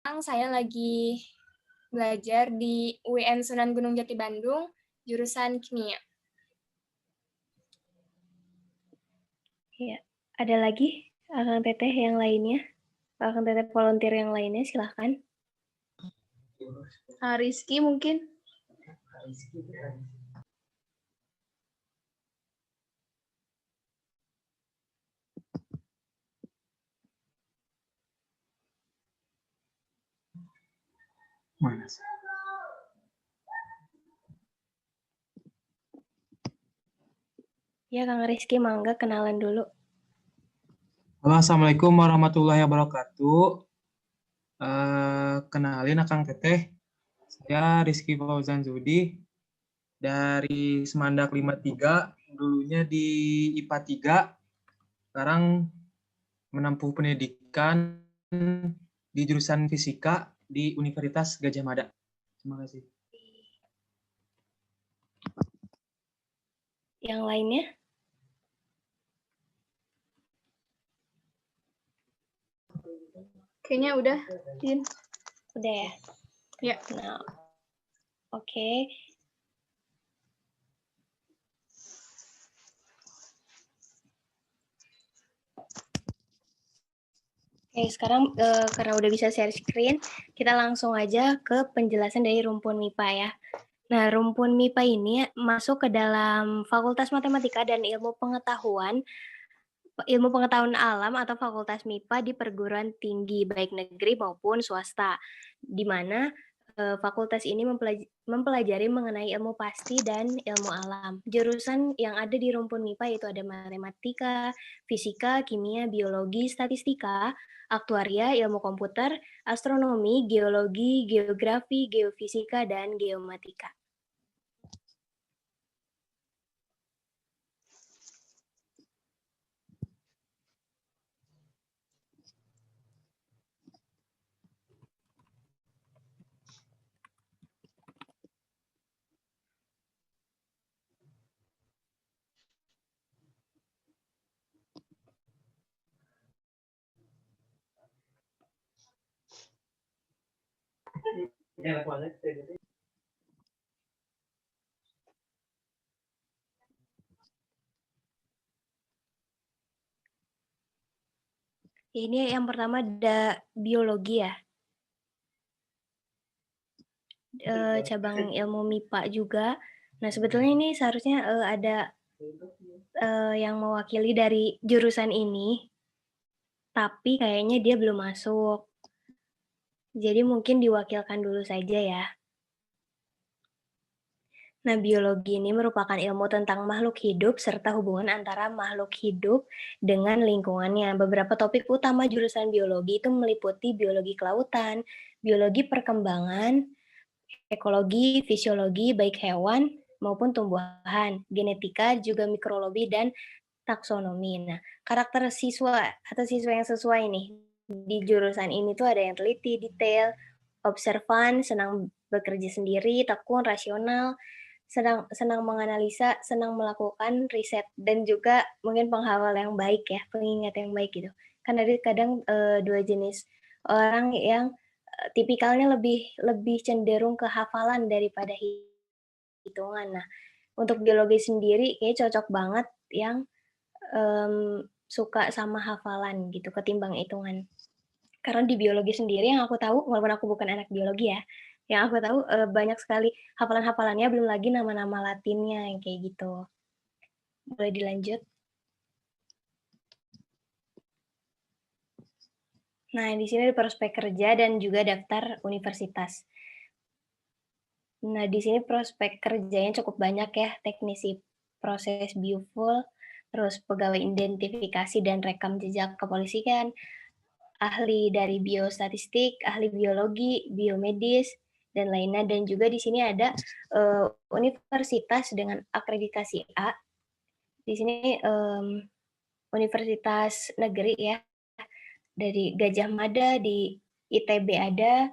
Saya lagi belajar di UIN Sunan Gunung Jati Bandung, jurusan kimia. Ya, ada lagi Akang Teteh yang lainnya? Akang Teteh volunteer yang lainnya, silahkan. Rizky mungkin. Mana? Ya, Kang Rizky, mangga kenalan dulu. Halo, Assalamualaikum warahmatullahi wabarakatuh. Kenalin Akang Teteh, saya Rizky Fauzan Zudi dari Semandak 53, dulunya di IPA 3, sekarang menempuh pendidikan di jurusan Fisika di Universitas Gadjah Mada. Terima kasih. Yang lainnya? Kayaknya udah, Din. Udah ya? Ya. Nah, oke. Oke, sekarang karena udah bisa share screen, kita langsung aja ke penjelasan dari rumpun MIPA ya. Nah, rumpun MIPA ini masuk ke dalam Fakultas Matematika dan Ilmu Pengetahuan Alam atau Fakultas MIPA di perguruan tinggi baik negeri maupun swasta, di mana fakultas ini mempelajari mengenai ilmu pasti dan ilmu alam. Jurusan yang ada di rumpun MIPA itu ada matematika, fisika, kimia, biologi, statistika, aktuaria, ilmu komputer, astronomi, geologi, geografi, geofisika, dan geomatika. Ini yang pertama ada biologi ya. Cabang ilmu MIPA juga. Nah, sebetulnya ini seharusnya ada yang mewakili dari jurusan ini, tapi kayaknya dia belum masuk. Jadi mungkin diwakilkan dulu saja ya. Nah, biologi ini merupakan ilmu tentang makhluk hidup serta hubungan antara makhluk hidup dengan lingkungannya. Beberapa topik utama jurusan biologi itu meliputi biologi kelautan, biologi perkembangan, ekologi, fisiologi baik hewan maupun tumbuhan, genetika, juga mikrologi dan taksonomi. Nah, karakter siswa atau siswa yang sesuai nih di jurusan ini tuh ada yang teliti, detail, observan, senang bekerja sendiri, tekun, rasional, senang menganalisa, senang melakukan riset, dan juga mungkin penghafal yang baik ya, pengingat yang baik gitu. Kan ada kadang dua jenis orang yang tipikalnya lebih cenderung ke hafalan daripada hitungan. Nah, untuk biologi sendiri kayaknya cocok banget yang suka sama hafalan gitu ketimbang hitungan. Karena di biologi sendiri yang aku tahu, walaupun aku bukan anak biologi ya, yang aku tahu banyak sekali hafalan-hafalannya, belum lagi nama-nama latinnya yang kayak gitu. Boleh dilanjut? Nah, di sini ada prospek kerja dan juga daftar universitas. Nah, di sini prospek kerjanya cukup banyak ya, teknisi proses biofuel, terus pegawai identifikasi dan rekam jejak kepolisian, ahli dari biostatistik, ahli biologi, biomedis, dan lainnya. Dan juga di sini ada universitas dengan akreditasi A. Di sini universitas negeri ya, dari Gadjah Mada, di ITB ada,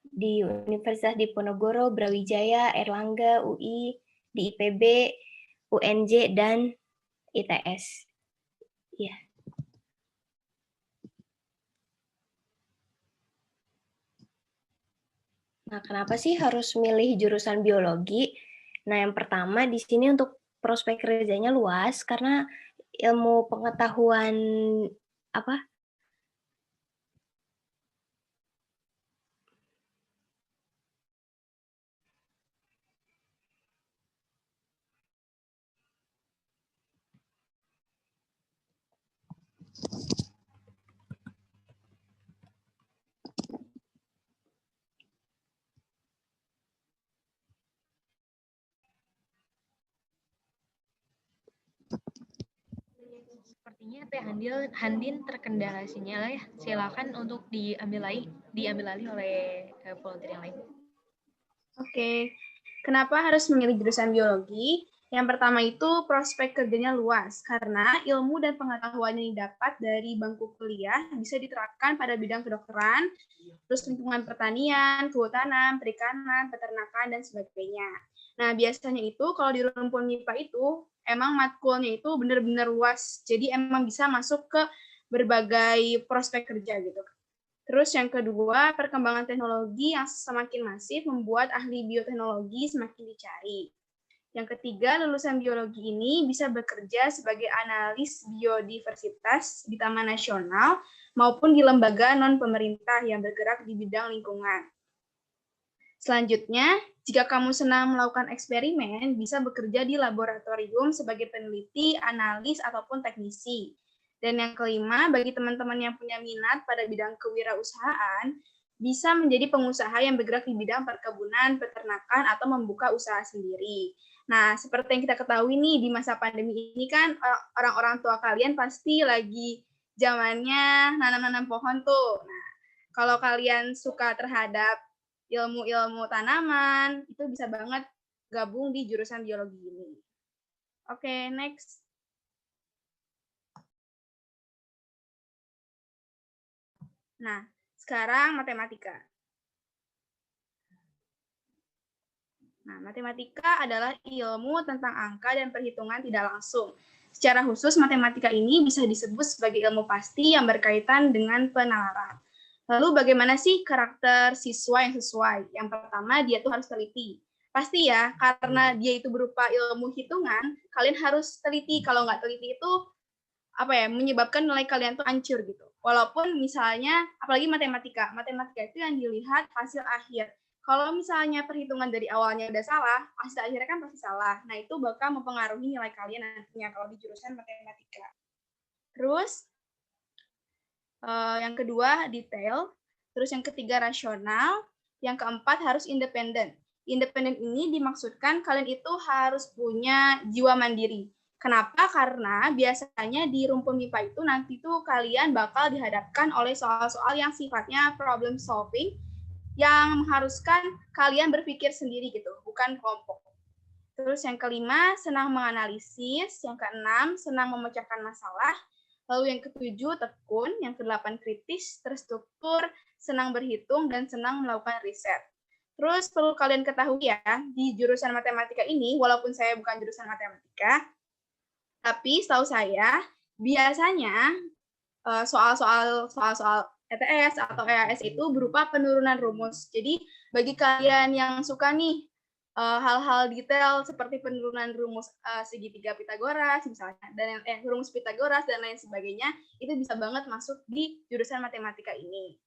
di Universitas Diponegoro, Brawijaya, Erlangga, UI, di IPB, UNJ, dan ITS. Ya. Nah, kenapa sih harus milih jurusan biologi? Nah, yang pertama di sini untuk prospek kerjanya luas karena ilmu pengetahuan apa? Sepertinya Teh Handin terkendala sinyal ya. Silakan untuk diambil alih oleh volunteer yang lain. Oke. Kenapa harus memilih jurusan biologi? Yang pertama itu prospek kerjanya luas, karena ilmu dan pengetahuan yang didapat dari bangku kuliah bisa diterapkan pada bidang kedokteran, terus lingkungan pertanian, kehutanan, perikanan, peternakan, dan sebagainya. Nah, biasanya itu kalau di rumpun MIPA itu, emang matkulnya itu benar-benar luas, jadi emang bisa masuk ke berbagai prospek kerja gitu. Terus yang kedua, perkembangan teknologi yang semakin masif membuat ahli bioteknologi semakin dicari. Yang ketiga, lulusan biologi ini bisa bekerja sebagai analis biodiversitas di Taman Nasional maupun di lembaga non-pemerintah yang bergerak di bidang lingkungan. Selanjutnya, jika kamu senang melakukan eksperimen, bisa bekerja di laboratorium sebagai peneliti, analis, ataupun teknisi. Dan yang kelima, bagi teman-teman yang punya minat pada bidang kewirausahaan, bisa menjadi pengusaha yang bergerak di bidang perkebunan, peternakan, atau membuka usaha sendiri. Nah, seperti yang kita ketahui nih, di masa pandemi ini kan orang-orang tua kalian pasti lagi zamannya nanam-nanam pohon tuh. Nah, kalau kalian suka terhadap ilmu-ilmu tanaman, itu bisa banget gabung di jurusan biologi ini. Oke, next. Nah, sekarang matematika. Nah, matematika adalah ilmu tentang angka dan perhitungan tidak langsung. Secara khusus, matematika ini bisa disebut sebagai ilmu pasti yang berkaitan dengan penalaran. Lalu bagaimana sih karakter siswa yang sesuai? Yang pertama, dia tuh harus teliti. Pasti ya, karena dia itu berupa ilmu hitungan, kalian harus teliti. Kalau nggak teliti itu menyebabkan nilai kalian tuh hancur gitu. Walaupun misalnya, apalagi matematika itu yang dilihat hasil akhir. Kalau misalnya perhitungan dari awalnya udah salah, hasil akhirnya kan pasti salah. Nah, itu bakal mempengaruhi nilai kalian nantinya kalau di jurusan matematika. Terus, yang kedua, detail. Terus yang ketiga, rasional. Yang keempat, harus independen. Independen ini dimaksudkan kalian itu harus punya jiwa mandiri. Kenapa? Karena biasanya di rumpun MIPA itu nanti tuh kalian bakal dihadapkan oleh soal-soal yang sifatnya problem solving, yang mengharuskan kalian berpikir sendiri gitu, bukan kelompok. Terus yang kelima, senang menganalisis. Yang keenam, senang memecahkan masalah. Lalu yang ketujuh, tekun. Yang kedelapan, kritis, terstruktur, senang berhitung, dan senang melakukan riset. Terus perlu kalian ketahui ya, di jurusan matematika ini, walaupun saya bukan jurusan matematika, tapi setahu saya, biasanya soal-soal ETS atau EAS itu berupa penurunan rumus. Jadi bagi kalian yang suka nih hal-hal detail seperti penurunan rumus segitiga Pitagoras misalnya, dan rumus Pitagoras dan lain sebagainya, itu bisa banget masuk di jurusan matematika ini.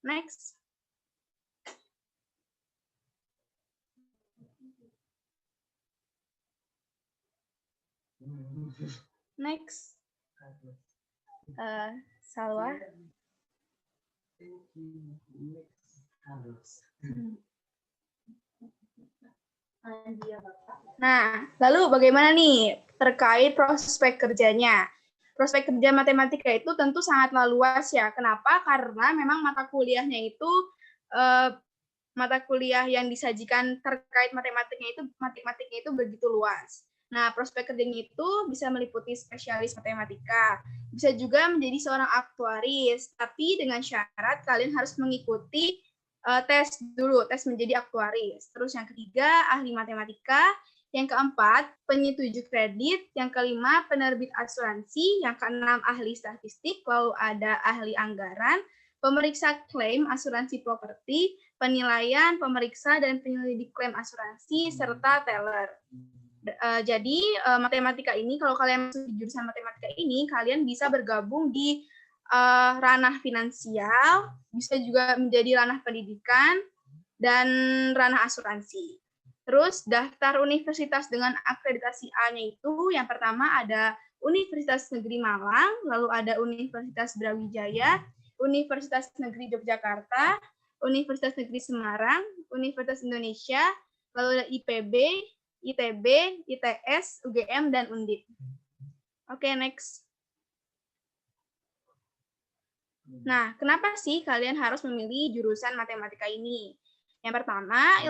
Next. Next. Salwa. Nah, lalu bagaimana nih terkait prospek kerjanya? Prospek kerja matematika itu tentu sangatlah luas ya. Kenapa? Karena memang mata kuliahnya itu mata kuliah yang disajikan terkait matematiknya itu begitu luas. Nah, prospek kerjanya itu bisa meliputi spesialis matematika, bisa juga menjadi seorang aktuaris, tapi dengan syarat kalian harus mengikuti tes dulu, tes menjadi aktuaris. Terus yang ketiga, ahli matematika. Yang keempat, penyetuju kredit. Yang kelima, penerbit asuransi. Yang keenam, ahli statistik. Lalu ada ahli anggaran. pemeriksa klaim asuransi properti, penilaian, pemeriksa, dan penyelidik klaim asuransi, serta teller. Jadi matematika ini, kalau kalian masuk di jurusan matematika ini, kalian bisa bergabung di ranah finansial, bisa juga menjadi ranah pendidikan, dan ranah asuransi. Terus daftar universitas dengan akreditasi A-nya itu, yang pertama ada Universitas Negeri Malang, lalu ada Universitas Brawijaya, Universitas Negeri Yogyakarta, Universitas Negeri Semarang, Universitas Indonesia, lalu ada IPB, ITB, ITS, UGM, dan Undip. Oke, next. Nah, kenapa sih kalian harus memilih jurusan matematika ini? Yang pertama,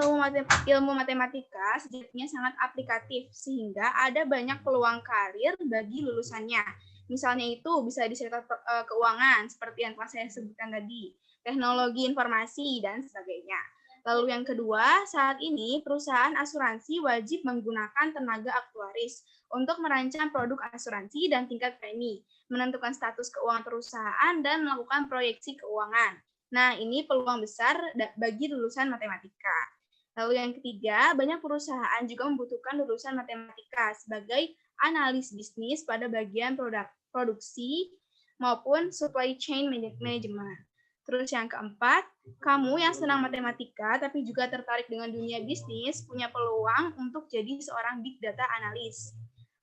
ilmu matematika sejatinya sangat aplikatif, sehingga ada banyak peluang karir bagi lulusannya. Misalnya itu bisa di sektor keuangan, seperti yang telah saya sebutkan tadi, teknologi informasi, dan sebagainya. Lalu yang kedua, saat ini perusahaan asuransi wajib menggunakan tenaga aktuaris untuk merancang produk asuransi dan tingkat premi, menentukan status keuangan perusahaan, dan melakukan proyeksi keuangan. Nah, ini peluang besar bagi lulusan matematika. Lalu yang ketiga, banyak perusahaan juga membutuhkan lulusan matematika sebagai analis bisnis pada bagian produksi maupun supply chain management. Terus yang keempat, kamu yang senang matematika tapi juga tertarik dengan dunia bisnis punya peluang untuk jadi seorang big data analis.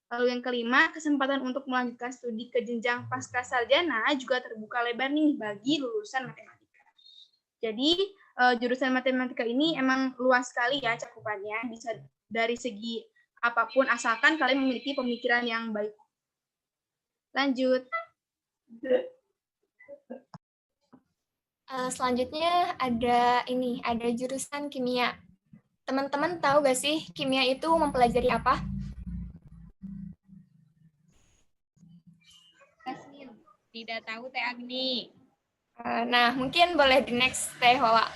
Lalu yang kelima, kesempatan untuk melanjutkan studi ke jenjang pasca sarjana juga terbuka lebar nih bagi lulusan matematika. Jadi jurusan matematika ini emang luas sekali ya cakupannya, bisa dari segi apapun asalkan kalian memiliki pemikiran yang baik. Lanjut. Selanjutnya ada jurusan kimia. Teman-teman tahu gak sih kimia itu mempelajari apa? Tidak tahu Teh Agni. Nah, mungkin boleh di next Teh Wawa.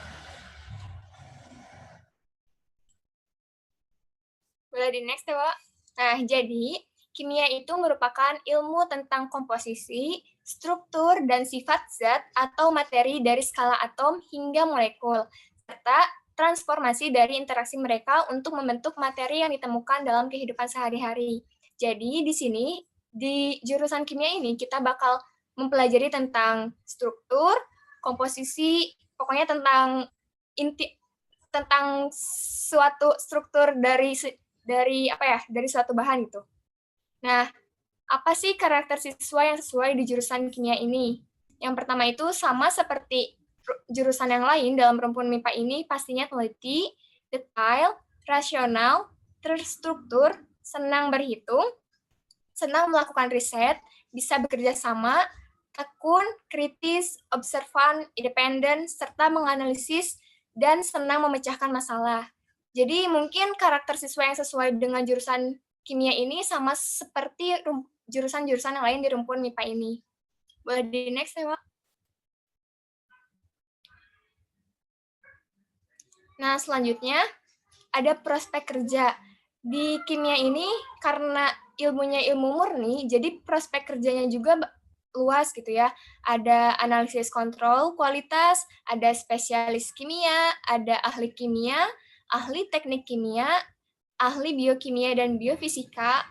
Boleh di next Teh Wawa. Nah, jadi kimia itu merupakan ilmu tentang komposisi, struktur, dan sifat zat atau materi dari skala atom hingga molekul, serta transformasi dari interaksi mereka untuk membentuk materi yang ditemukan dalam kehidupan sehari-hari. Jadi di sini, di jurusan kimia ini kita bakal mempelajari tentang struktur, komposisi, pokoknya tentang suatu struktur dari suatu bahan gitu. Nah, apa sih karakter siswa yang sesuai di jurusan kimia ini? Yang pertama itu sama seperti jurusan yang lain dalam rumpun MIPA ini, pastinya teliti, detail, rasional, terstruktur, senang berhitung, senang melakukan riset, bisa bekerja sama, tekun, kritis, observan, independen, serta menganalisis, dan senang memecahkan masalah. Jadi mungkin karakter siswa yang sesuai dengan jurusan kimia ini sama seperti jurusan-jurusan yang lain di rumpun MIPA ini. Boleh di next ya, Wak? Nah, selanjutnya ada prospek kerja. Di kimia ini karena ilmunya ilmu murni, jadi prospek kerjanya juga luas gitu ya. Ada analisis kontrol kualitas, ada spesialis kimia, ada ahli kimia, ahli teknik kimia, ahli biokimia dan biofisika,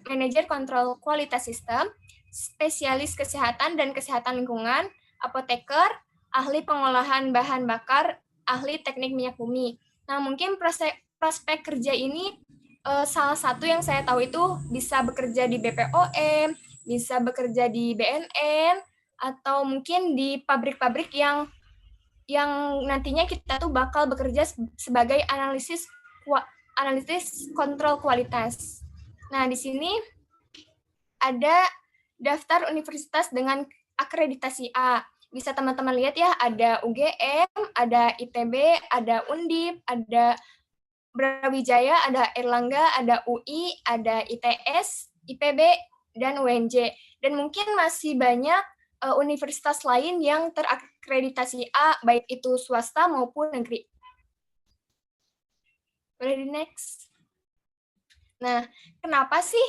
manajer kontrol kualitas sistem, spesialis kesehatan dan kesehatan lingkungan, apoteker, ahli pengolahan bahan bakar, ahli teknik minyak bumi. Nah, mungkin prospek kerja ini salah satu yang saya tahu itu bisa bekerja di BPOM, bisa bekerja di BNN, atau mungkin di pabrik-pabrik yang nantinya kita tuh bakal bekerja sebagai analisis kontrol kualitas. Nah, di sini ada daftar universitas dengan akreditasi A. Bisa teman-teman lihat ya, ada UGM, ada ITB, ada Undip, ada Brawijaya, ada Erlangga, ada UI, ada ITS, IPB, dan UNJ. Dan mungkin masih banyak universitas lain yang terakreditasi A, baik itu swasta maupun negeri. Boleh di next. Nah, kenapa sih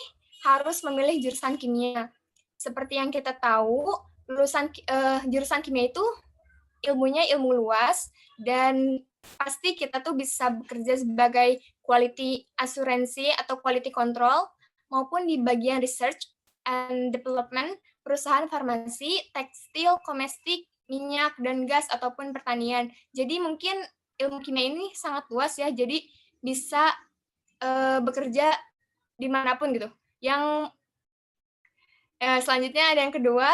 harus memilih jurusan kimia? Seperti yang kita tahu, jurusan kimia itu ilmunya ilmu luas, dan pasti kita tuh bisa bekerja sebagai quality asuransi atau quality control, maupun di bagian research and development, perusahaan farmasi, tekstil, komestik, minyak, dan gas, ataupun pertanian. Jadi mungkin ilmu kimia ini sangat luas ya, jadi bisa bekerja dimanapun gitu. Yang selanjutnya ada yang kedua,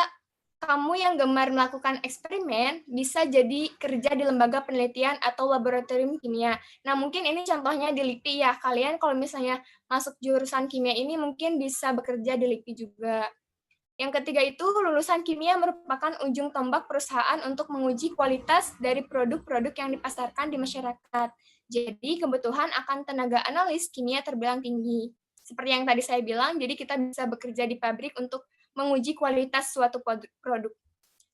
kamu yang gemar melakukan eksperimen bisa jadi kerja di lembaga penelitian atau laboratorium kimia. Nah, mungkin ini contohnya di LIPI ya. Kalian kalau misalnya masuk jurusan kimia ini mungkin bisa bekerja di LIPI juga. Yang ketiga itu, lulusan kimia merupakan ujung tombak perusahaan untuk menguji kualitas dari produk-produk yang dipasarkan di masyarakat. Jadi, kebutuhan akan tenaga analis kimia terbilang tinggi. Seperti yang tadi saya bilang, jadi kita bisa bekerja di pabrik untuk menguji kualitas suatu produk.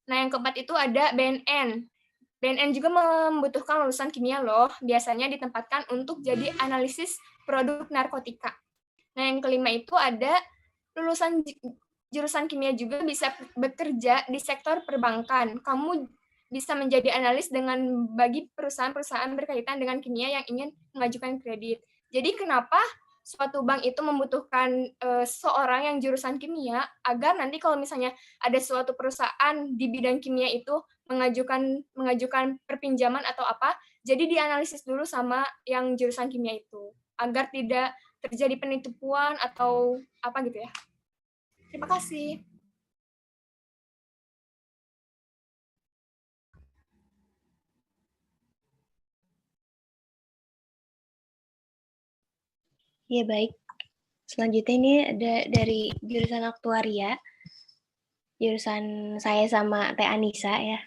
Nah, yang keempat itu ada BNN. BNN juga membutuhkan lulusan kimia loh, biasanya ditempatkan untuk jadi analisis produk narkotika. Nah, yang kelima itu ada lulusan jurusan kimia juga bisa bekerja di sektor perbankan. Kamu bisa menjadi analis dengan bagi perusahaan-perusahaan berkaitan dengan kimia yang ingin mengajukan kredit. Jadi kenapa suatu bank itu membutuhkan seorang yang jurusan kimia, agar nanti kalau misalnya ada suatu perusahaan di bidang kimia itu mengajukan perpinjaman atau apa, jadi dianalisis dulu sama yang jurusan kimia itu, agar tidak terjadi penipuan atau apa gitu ya. Terima kasih. Ya, baik. Selanjutnya ini ada dari jurusan aktuaria, jurusan saya sama Teh Anissa ya.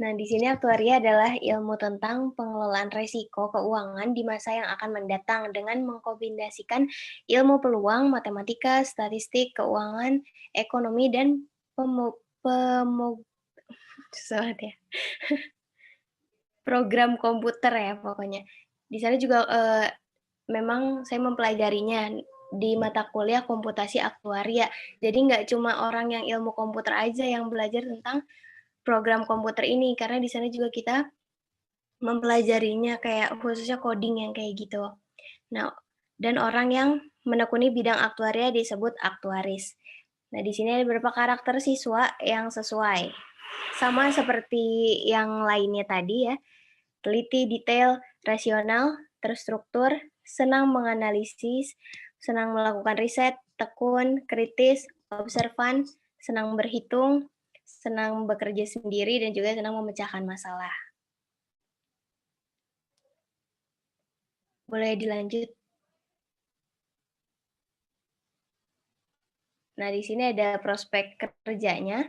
Nah, di sini aktuaria adalah ilmu tentang pengelolaan resiko keuangan di masa yang akan mendatang dengan mengkombinasikan ilmu peluang, matematika, statistik, keuangan, ekonomi, dan ya. Program komputer ya pokoknya. Di sana juga memang saya mempelajarinya di mata kuliah komputasi aktuaria. Jadi nggak cuma orang yang ilmu komputer aja yang belajar tentang program komputer ini, karena di sana juga kita mempelajarinya kayak khususnya coding yang kayak gitu. Nah, dan orang yang menekuni bidang aktuaria disebut aktuaris. Nah, di sini ada beberapa karakter siswa yang sesuai. Sama seperti yang lainnya tadi ya, teliti, detail, rasional, terstruktur, senang menganalisis, senang melakukan riset, tekun, kritis, observan, senang berhitung, senang bekerja sendiri, dan juga senang memecahkan masalah. Boleh dilanjut? Nah, di sini ada prospek kerjanya,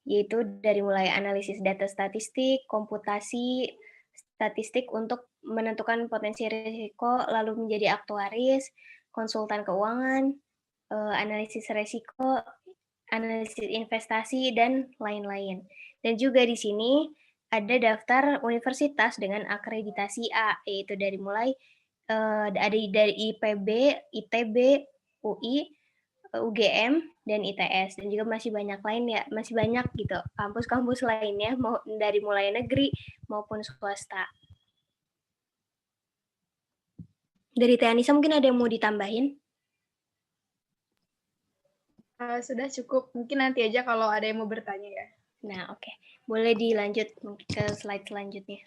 yaitu dari mulai analisis data statistik, komputasi statistik untuk menentukan potensi risiko, lalu menjadi aktuaris, konsultan keuangan, analisis risiko, analisis investasi, dan lain-lain. Dan juga di sini ada daftar universitas dengan akreditasi A, yaitu dari mulai ada dari IPB, ITB, UI, UGM, dan ITS, dan juga masih banyak lain ya, masih banyak gitu kampus-kampus lainnya, mau dari mulai negeri maupun swasta. Dari Teh Anissa mungkin ada yang mau ditambahin? Sudah cukup, mungkin nanti aja kalau ada yang mau bertanya ya. Nah, oke. Boleh dilanjut ke slide selanjutnya.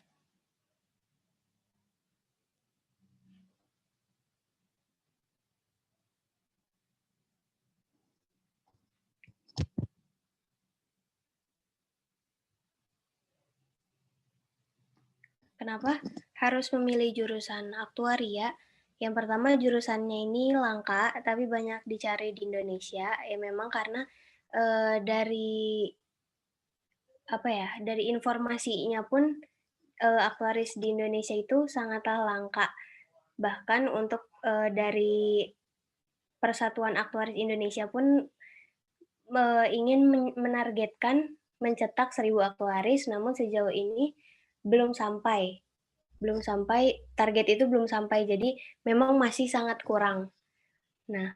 Kenapa harus memilih jurusan aktuaria? Yang pertama, jurusannya ini langka, tapi banyak dicari di Indonesia. Ya memang karena dari informasinya pun aktuaris di Indonesia itu sangatlah langka. Bahkan untuk dari Persatuan Aktuaris Indonesia pun ingin menargetkan mencetak 1.000 aktuaris, namun sejauh ini belum sampai target itu belum sampai, jadi memang masih sangat kurang. Nah,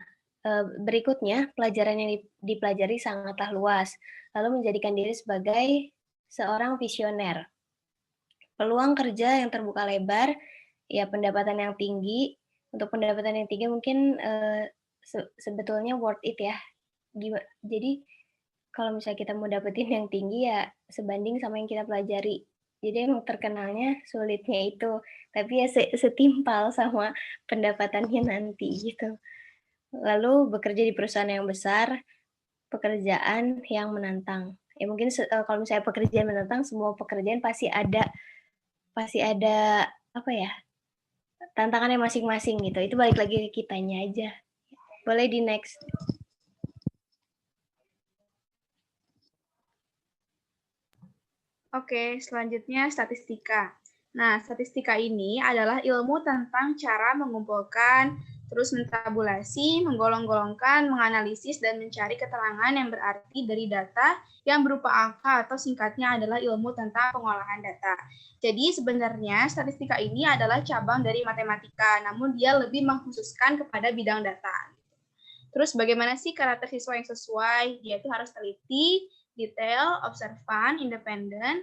Berikutnya, pelajaran yang dipelajari sangatlah luas, lalu menjadikan diri sebagai seorang visioner. Peluang kerja yang terbuka lebar, ya pendapatan yang tinggi. Untuk pendapatan yang tinggi mungkin sebetulnya worth it ya. Jadi kalau misalnya kita mau dapetin yang tinggi ya sebanding sama yang kita pelajari. Jadi emang terkenalnya sulitnya itu, tapi ya setimpal sama pendapatannya nanti gitu. Lalu bekerja di perusahaan yang besar, pekerjaan yang menantang. Ya mungkin kalau misalnya pekerjaan menantang, semua pekerjaan pasti ada apa ya, tantangannya masing-masing gitu. Itu balik lagi ke kitanya aja. Boleh di next. Oke, selanjutnya statistika. Nah, statistika ini adalah ilmu tentang cara mengumpulkan, terus mentabulasi, menggolong-golongkan, menganalisis, dan mencari keterangan yang berarti dari data yang berupa angka atau singkatnya adalah ilmu tentang pengolahan data. Jadi sebenarnya statistika ini adalah cabang dari matematika, namun dia lebih mengkhususkan kepada bidang data. Terus bagaimana sih karakter siswa yang sesuai? Dia itu harus teliti, detail, observan, independen,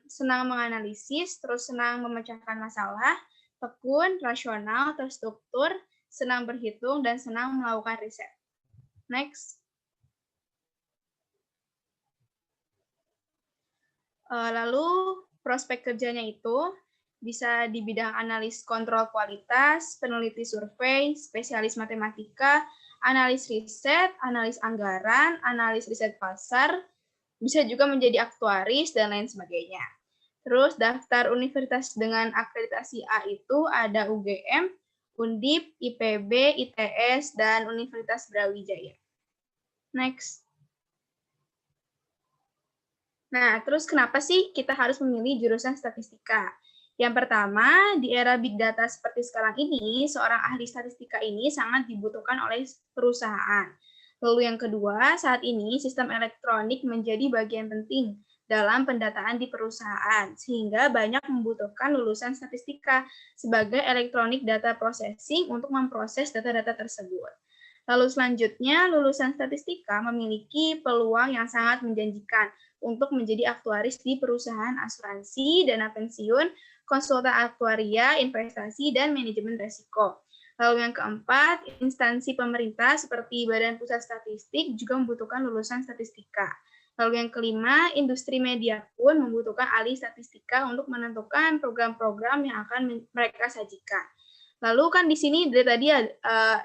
senang menganalisis, terus senang memecahkan masalah, tekun, rasional, terstruktur, senang berhitung, dan senang melakukan riset. Next. Lalu prospek kerjanya itu bisa di bidang analis kontrol kualitas, peneliti survei, spesialis matematika, analis riset, analis anggaran, analis riset pasar, bisa juga menjadi aktuaris, dan lain sebagainya. Terus daftar universitas dengan akreditasi A itu ada UGM, Undip, IPB, ITS, dan Universitas Brawijaya. Next. Nah, terus kenapa sih kita harus memilih jurusan statistika? Yang pertama, di era big data seperti sekarang ini, seorang ahli statistika ini sangat dibutuhkan oleh perusahaan. Lalu yang kedua, saat ini sistem elektronik menjadi bagian penting dalam pendataan di perusahaan, sehingga banyak membutuhkan lulusan statistika sebagai electronic data processing untuk memproses data-data tersebut. Lalu selanjutnya, lulusan statistika memiliki peluang yang sangat menjanjikan untuk menjadi aktuaris di perusahaan asuransi, dana pensiun, konsultan aktuaria, investasi, dan manajemen risiko. Lalu yang keempat, instansi pemerintah seperti Badan Pusat Statistik juga membutuhkan lulusan statistika. Lalu yang kelima, industri media pun membutuhkan ahli statistika untuk menentukan program-program yang akan mereka sajikan. Lalu kan di sini dari tadi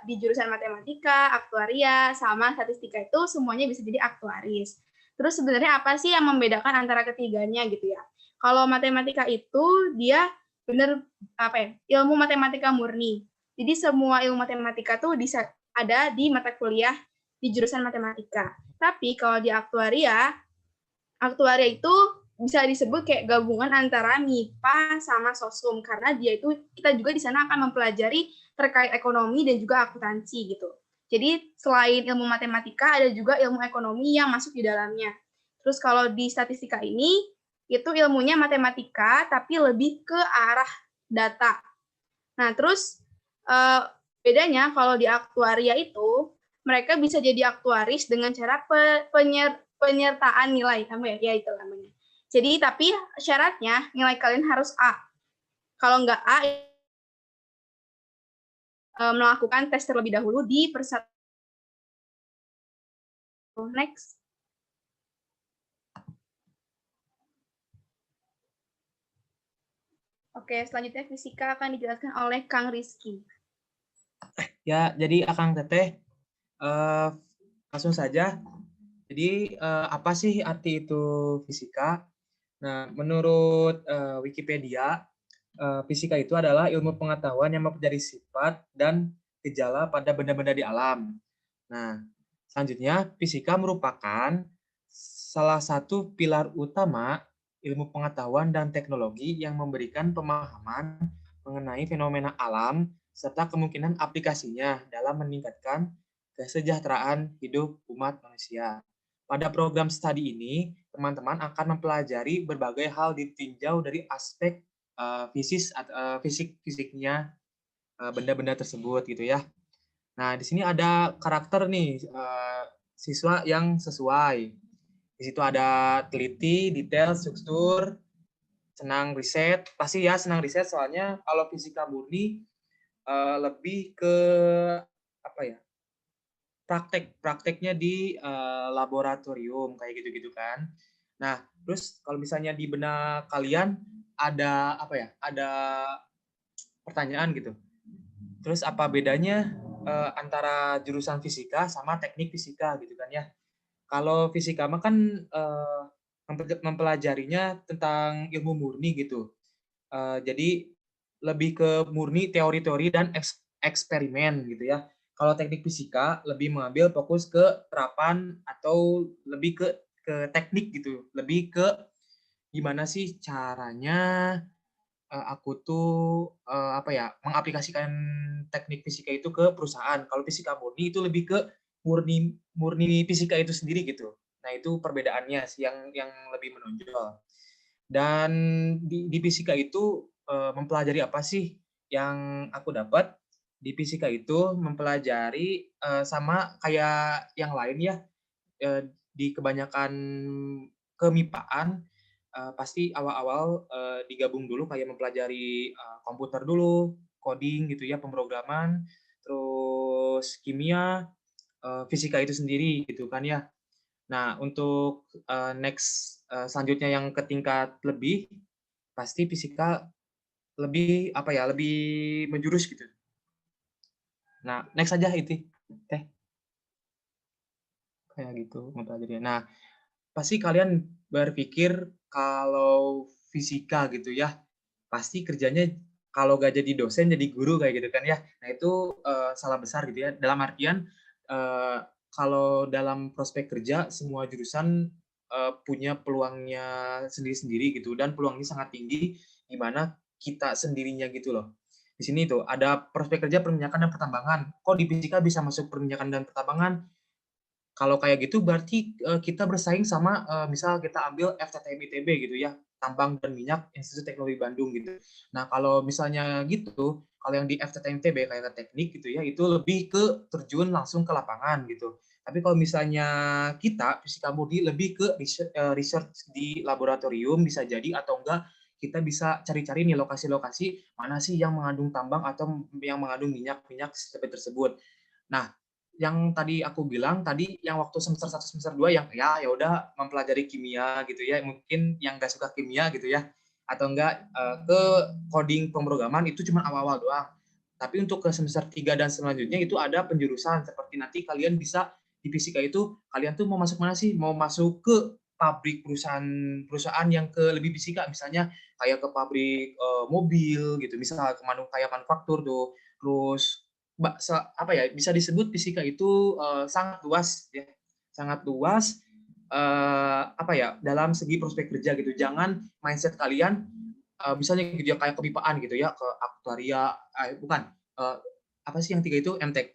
di jurusan matematika, aktuaria, sama statistika itu semuanya bisa jadi aktuaris. Terus sebenarnya apa sih yang membedakan antara ketiganya gitu ya? Kalau matematika itu dia benar ilmu matematika murni. Jadi semua ilmu matematika tuh bisa ada di mata kuliah di jurusan matematika. Tapi kalau di aktuaria itu bisa disebut kayak gabungan antara MIPA sama sosum karena dia itu kita juga di sana akan mempelajari terkait ekonomi dan juga akuntansi gitu. Jadi selain ilmu matematika ada juga ilmu ekonomi yang masuk di dalamnya. Terus kalau di statistika ini itu ilmunya matematika tapi lebih ke arah data. Nah, terus bedanya kalau di aktuaria itu mereka bisa jadi aktuaris dengan cara penyertaan nilai, ya itu namanya. Jadi tapi syaratnya nilai kalian harus A. Kalau nggak A, melakukan tes terlebih dahulu di persatuan. Next. Oke, selanjutnya fisika akan dijelaskan oleh Kang Rizky. Ya, jadi Akang Teteh, langsung saja. Jadi apa sih arti itu fisika? Nah, menurut Wikipedia, fisika itu adalah ilmu pengetahuan yang mempelajari sifat dan gejala pada benda-benda di alam. Nah, selanjutnya fisika merupakan salah satu pilar utama ilmu pengetahuan dan teknologi yang memberikan pemahaman mengenai fenomena alam serta kemungkinan aplikasinya dalam meningkatkan kesejahteraan hidup umat manusia. Pada program studi ini, teman-teman akan mempelajari berbagai hal ditinjau dari aspek fisiknya benda-benda tersebut gitu ya. Nah, di sini ada karakter nih, siswa yang sesuai. Di situ ada teliti, detail, struktur, senang riset. Pasti ya senang riset, soalnya kalau fisika murni lebih ke apa ya, prakteknya di laboratorium kayak gitu-gitu kan. Nah, terus kalau misalnya di benak kalian ada apa ya, ada pertanyaan gitu. Terus apa bedanya antara jurusan fisika sama teknik fisika gitu kan ya? Kalau fisika mah kan mempelajarinya tentang ilmu murni gitu. Jadi lebih ke murni teori-teori dan eksperimen gitu ya. Kalau teknik fisika lebih mengambil fokus ke terapan atau lebih ke teknik gitu, lebih ke gimana sih caranya aku tuh apa ya, mengaplikasikan teknik fisika itu ke perusahaan. Kalau fisika murni itu lebih ke murni murni fisika itu sendiri gitu. Nah, itu perbedaannya sih yang lebih menonjol. Dan di fisika itu mempelajari apa sih yang aku dapat di fisika itu mempelajari sama kayak yang lain ya, di kebanyakan kemipaan pasti awal-awal digabung dulu kayak mempelajari komputer dulu, coding gitu ya, pemrograman, terus kimia, fisika itu sendiri gitu kan ya. Nah, untuk next selanjutnya yang ke tingkat lebih, pasti fisika lebih apa ya, lebih menjurus gitu. Nah, next aja itu teh kayak gitu mempelajari. Nah, pasti kalian berpikir kalau fisika gitu ya, pasti kerjanya kalau gak jadi dosen jadi guru kayak gitu kan ya. Nah, itu salah besar gitu ya. Dalam artian kalau dalam prospek kerja semua jurusan punya peluangnya sendiri-sendiri gitu, dan peluangnya sangat tinggi di mana kita sendirinya gitu loh. Di sini tuh ada prospek kerja perminyakan dan pertambangan. Kok di fisika bisa masuk perminyakan dan pertambangan? Kalau kayak gitu berarti kita bersaing sama misal kita ambil FTTM ITB gitu ya, Tambang dan Minyak Institut Teknologi Bandung gitu. Nah, kalau misalnya gitu, kalau yang di FTTM ITB kayak teknik gitu ya, itu lebih ke terjun langsung ke lapangan gitu. Tapi kalau misalnya kita fisika murni lebih ke research di laboratorium bisa jadi, atau enggak kita bisa cari-cari nih lokasi-lokasi mana sih yang mengandung tambang atau yang mengandung minyak-minyak seperti tersebut. Nah, yang tadi aku bilang tadi yang waktu semester 1 semester 2 yang ya udah mempelajari kimia gitu ya, mungkin yang nggak suka kimia gitu ya, atau enggak ke coding pemrograman itu cuma awal-awal doang. Tapi untuk ke semester 3 dan selanjutnya itu ada penjurusan, seperti nanti kalian bisa di fisika itu kalian tuh mau masuk mana sih? Mau masuk ke pabrik perusahaan yang ke lebih fisika, misalnya kayak ke pabrik mobil gitu, misalnya kayak manufaktur tuh. Terus apa ya, bisa disebut fisika itu sangat luas ya, sangat luas apa ya, dalam segi prospek kerja gitu. Jangan mindset kalian misalnya kerja kayak kemipaan gitu ya, ke aktuaria bukan apa sih yang tiga itu, MTK,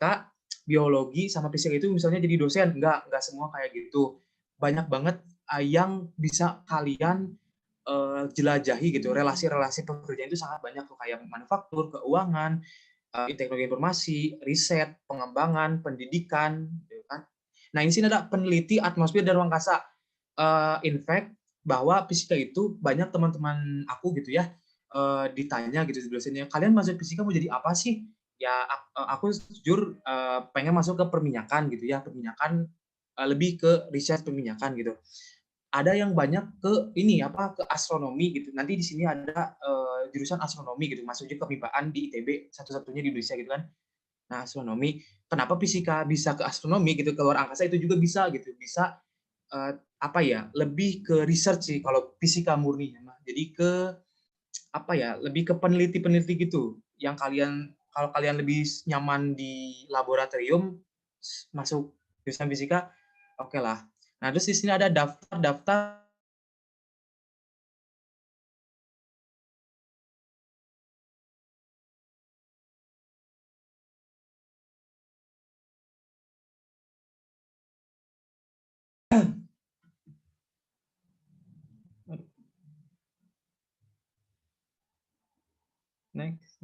biologi sama fisika itu misalnya jadi dosen. Enggak semua kayak gitu. Banyak banget yang bisa kalian jelajahi gitu. Relasi-relasi pekerjaan itu sangat banyak tuh, kayak manufaktur, keuangan, teknologi informasi, riset, pengembangan, pendidikan, gitu kan. Nah, ini sini ada peneliti atmosfer dan ruang angkasa. In fact, bahwa fisika itu banyak teman-teman aku gitu ya, ditanya gitu dosennya, kalian masuk fisika mau jadi apa sih? Ya, aku jujur pengen masuk ke perminyakan gitu ya, perminyakan lebih ke riset perminyakan gitu. Ada yang banyak ke ini apa, ke astronomi gitu. Nanti di sini ada jurusan astronomi gitu, masuknya kemipaan di ITB satu-satunya di Indonesia gitu kan. Nah, astronomi, kenapa fisika bisa ke astronomi gitu, ke luar angkasa itu juga bisa gitu. Bisa apa ya, lebih ke research sih kalau fisika murninya mah. Jadi ke apa ya, lebih ke peneliti-peneliti gitu. Yang kalau kalian lebih nyaman di laboratorium masuk jurusan fisika, oke lah. Nah, terus di sini ada daftar-daftar. Next.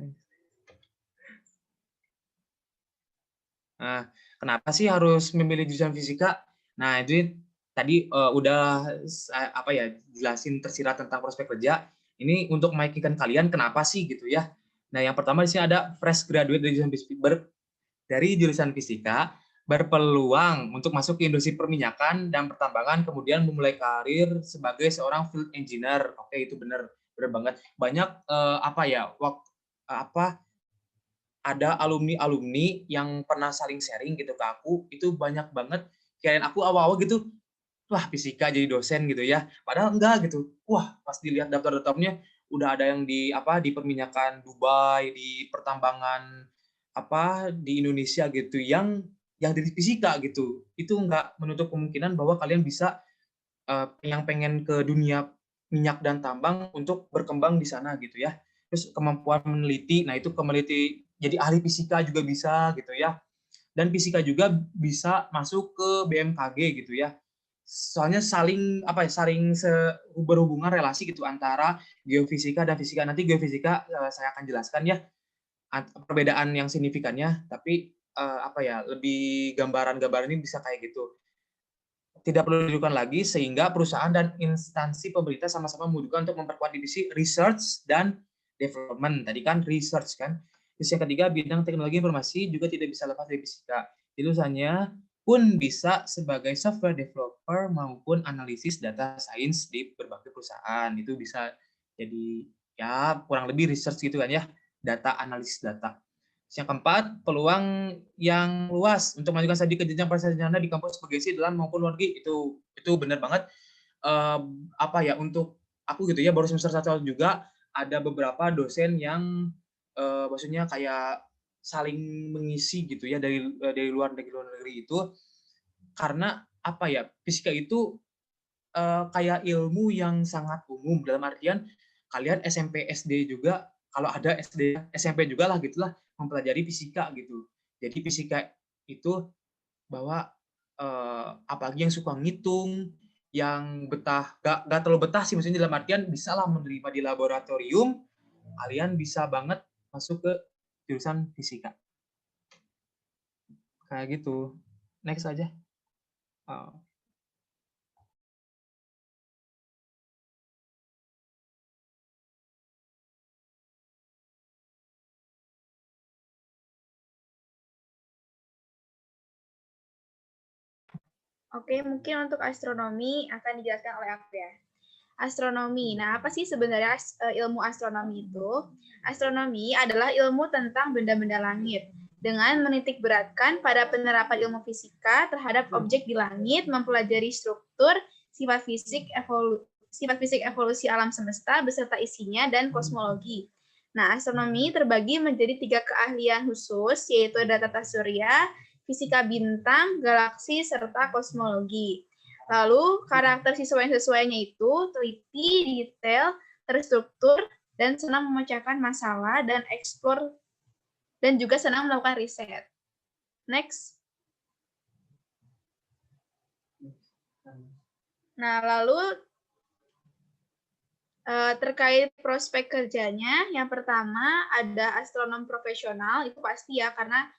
Nah, kenapa sih harus memilih jurusan fisika? Nah, itu tadi udah jelasin tersirat tentang prospek kerja. Ini untuk meyakinkan kalian kenapa sih gitu ya. Nah, yang pertama di sini ada fresh graduate dari jurusan fisika berpeluang untuk masuk ke industri perminyakan dan pertambangan, kemudian memulai karir sebagai seorang field engineer. Oke, itu benar banget. Banyak ada alumni-alumni yang pernah saling sharing gitu ke aku, itu banyak banget. Kirain aku awal-awal gitu, wah fisika jadi dosen gitu ya. Padahal enggak gitu. Wah, pas dilihat daftar-daftarnya udah ada yang di perminyakan Dubai, di pertambangan di Indonesia gitu yang dari fisika gitu. Itu enggak menutup kemungkinan bahwa kalian bisa yang pengen ke dunia minyak dan tambang untuk berkembang di sana gitu ya. Terus kemampuan meneliti, nah itu jadi ahli fisika juga bisa gitu ya. Dan fisika juga bisa masuk ke BMKG gitu ya. Soalnya saling berhubungan relasi gitu antara geofisika dan fisika. Nanti geofisika saya akan jelaskan ya perbedaan yang signifikannya, tapi lebih gambaran ini bisa kayak gitu. Tidak perlu dilakukan lagi sehingga perusahaan dan instansi pemerintah sama-sama membutuhkan untuk memperkuat divisi research dan development. Tadi kan research kan. Terus yang ketiga, bidang teknologi informasi juga tidak bisa lepas dari fisika. Jurusannya pun bisa sebagai software developer maupun analisis data science di berbagai perusahaan. Itu bisa jadi ya kurang lebih research gitu kan ya, data analisis data. Yang keempat, peluang yang luas untuk mengajukan studi ke jenjang sarjana di kampus bergengsi dalam maupun luar negeri. Itu benar banget. Untuk aku gitu ya, baru semester 1 juga ada beberapa dosen yang maksudnya kayak saling mengisi gitu ya dari luar negeri itu, karena fisika itu kayak ilmu yang sangat umum, dalam artian kalian SMP SD juga, kalau ada SD SMP juga lah gitulah, mempelajari fisika gitu. Jadi fisika itu bahwa apalagi yang suka ngitung, yang gak terlalu betah sih, maksudnya dalam artian bisa lah menerima di laboratorium, kalian bisa banget masuk ke jurusan fisika. Kayak gitu. Next aja. Oke, mungkin untuk astronomi akan dijelaskan oleh aku ya. Astronomi. Nah, apa sih sebenarnya ilmu astronomi itu? Astronomi adalah ilmu tentang benda-benda langit dengan menitik beratkan pada penerapan ilmu fisika terhadap objek di langit, mempelajari struktur, sifat fisik evolusi alam semesta beserta isinya dan kosmologi. Nah, astronomi terbagi menjadi 3 keahlian khusus, yaitu ada tata surya, fisika bintang, galaksi, serta kosmologi. Lalu, karakter siswa-siswanya itu teliti, detail, terstruktur, dan senang memecahkan masalah dan eksplor, dan juga senang melakukan riset. Next. Nah, lalu terkait prospek kerjanya, yang pertama ada astronom profesional, itu pasti ya, karena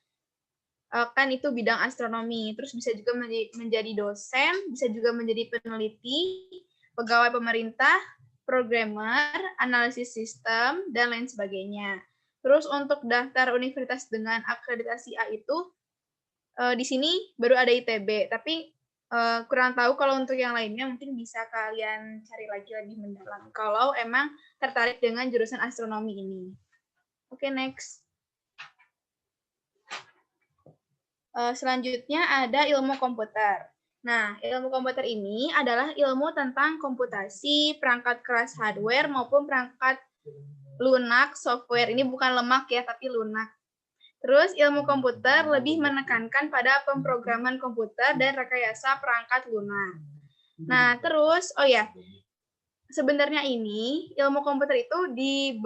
kan itu bidang astronomi, terus bisa juga menjadi dosen, bisa juga menjadi peneliti, pegawai pemerintah, programmer, analisis sistem, dan lain sebagainya. Terus untuk daftar universitas dengan akreditasi A itu, di sini baru ada ITB, tapi kurang tahu kalau untuk yang lainnya mungkin bisa kalian cari lagi lebih mendalam, kalau emang tertarik dengan jurusan astronomi ini. Oke, next. Selanjutnya ada ilmu komputer. Nah, ilmu komputer ini adalah ilmu tentang komputasi, perangkat keras hardware maupun perangkat lunak software. Ini bukan lemak ya, tapi lunak. Terus ilmu komputer lebih menekankan pada pemrograman komputer dan rekayasa perangkat lunak. Nah, terus, sebenarnya ini ilmu komputer itu di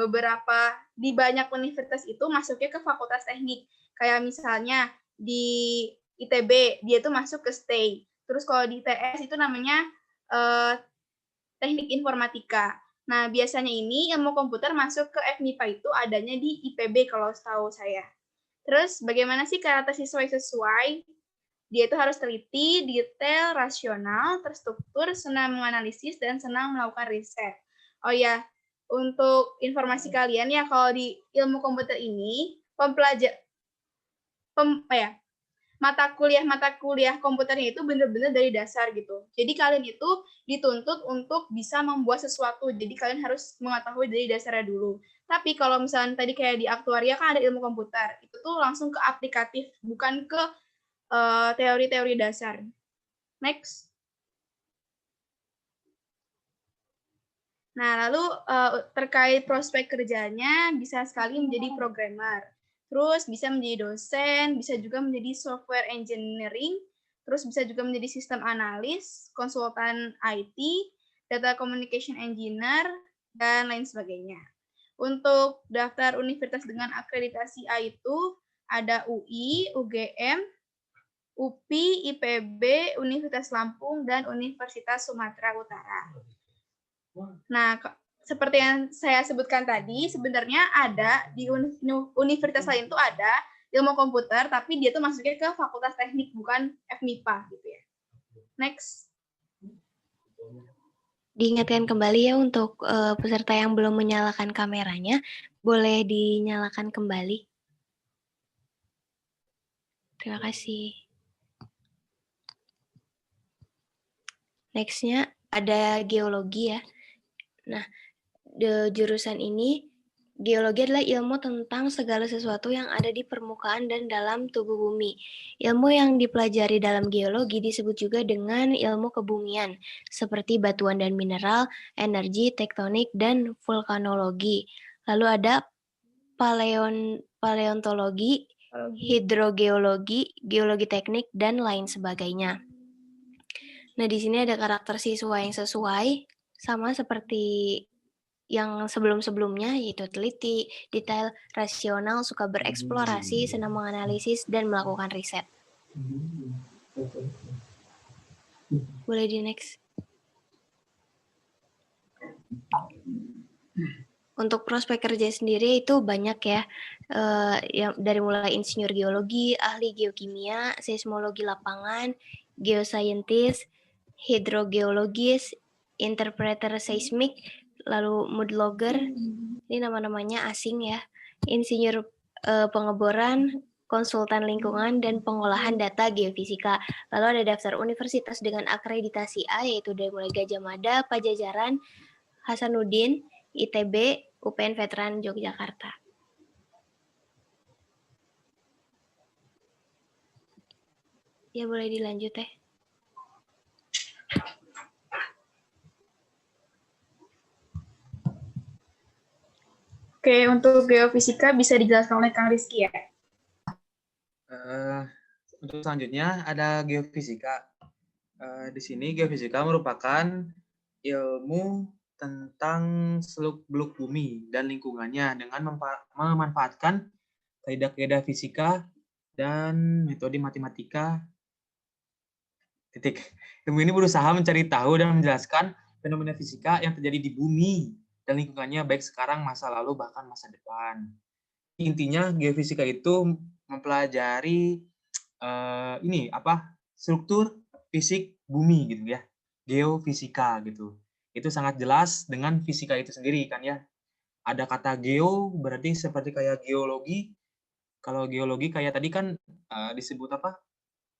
banyak universitas itu masuknya ke fakultas teknik. Kayak misalnya di ITB, dia tuh masuk ke STEI. Terus kalau di ITS itu namanya teknik informatika. Nah, biasanya ini ilmu komputer masuk ke FMIPA itu adanya di IPB kalau setahu saya. Terus bagaimana sih karakter siswa yang sesuai? Dia itu harus teliti, detail, rasional, terstruktur, senang menganalisis, dan senang melakukan riset. Oh ya, untuk informasi kalian ya, kalau di ilmu komputer ini, mata kuliah komputernya itu benar-benar dari dasar gitu. Jadi kalian itu dituntut untuk bisa membuat sesuatu. Jadi kalian harus mengetahui dari dasarnya dulu. Tapi kalau misalnya tadi kayak di aktuaria kan ada ilmu komputer, itu tuh langsung ke aplikatif, bukan ke teori-teori dasar. Next. Nah, lalu terkait prospek kerjanya, bisa sekali menjadi programmer. Terus bisa menjadi dosen, bisa juga menjadi software engineering, terus bisa juga menjadi sistem analis, konsultan IT, data communication engineer, dan lain sebagainya. Untuk daftar universitas dengan akreditasi A itu ada UI, UGM, UPI, IPB, Universitas Lampung, dan Universitas Sumatera Utara. Nah, seperti yang saya sebutkan tadi, sebenarnya ada di universitas lain tuh ada ilmu komputer, tapi dia tuh masuknya ke fakultas teknik, bukan FMIPA gitu ya. Next. Diingatkan kembali ya untuk peserta yang belum menyalakan kameranya, boleh dinyalakan kembali. Terima kasih. Next-nya ada geologi ya. Nah, jurusan ini, geologi adalah ilmu tentang segala sesuatu yang ada di permukaan dan dalam tubuh bumi. Ilmu yang dipelajari dalam geologi disebut juga dengan ilmu kebumian, seperti batuan dan mineral, energi, tektonik, dan vulkanologi. Lalu ada paleontologi, hidrogeologi, geologi teknik, dan lain sebagainya. Nah, di sini ada karakter siswa yang sesuai, sama seperti yang sebelum-sebelumnya, yaitu teliti, detail, rasional, suka bereksplorasi, senang menganalisis, dan melakukan riset. Boleh di next. Untuk prospek kerja sendiri itu banyak ya, yang dari mulai insinyur geologi, ahli geokimia, seismologi lapangan, geoscientist, hidrogeologis, interpreter seismik, lalu mood logger, ini nama-namanya asing ya, insinyur pengeboran, konsultan lingkungan, dan pengolahan data geofisika. Lalu ada daftar universitas dengan akreditasi A, yaitu dari mulai Gajah Mada, Pajajaran, Hasanuddin, ITB, UPN Veteran Yogyakarta. Ya, boleh dilanjut ya. Oke, untuk geofisika bisa dijelaskan oleh Kang Rizky ya? Untuk selanjutnya ada geofisika. Di sini geofisika merupakan ilmu tentang seluk-beluk bumi dan lingkungannya dengan memanfaatkan kaidah-kaidah fisika dan metode matematika. Ilmu ini berusaha mencari tahu dan menjelaskan fenomena fisika yang terjadi di bumi dan lingkungannya baik sekarang, masa lalu, bahkan masa depan. Intinya geofisika itu mempelajari struktur fisik bumi gitu ya. Geofisika gitu. Itu sangat jelas dengan fisika itu sendiri kan ya. Ada kata geo berarti seperti kayak geologi. Kalau geologi kayak tadi kan disebut apa?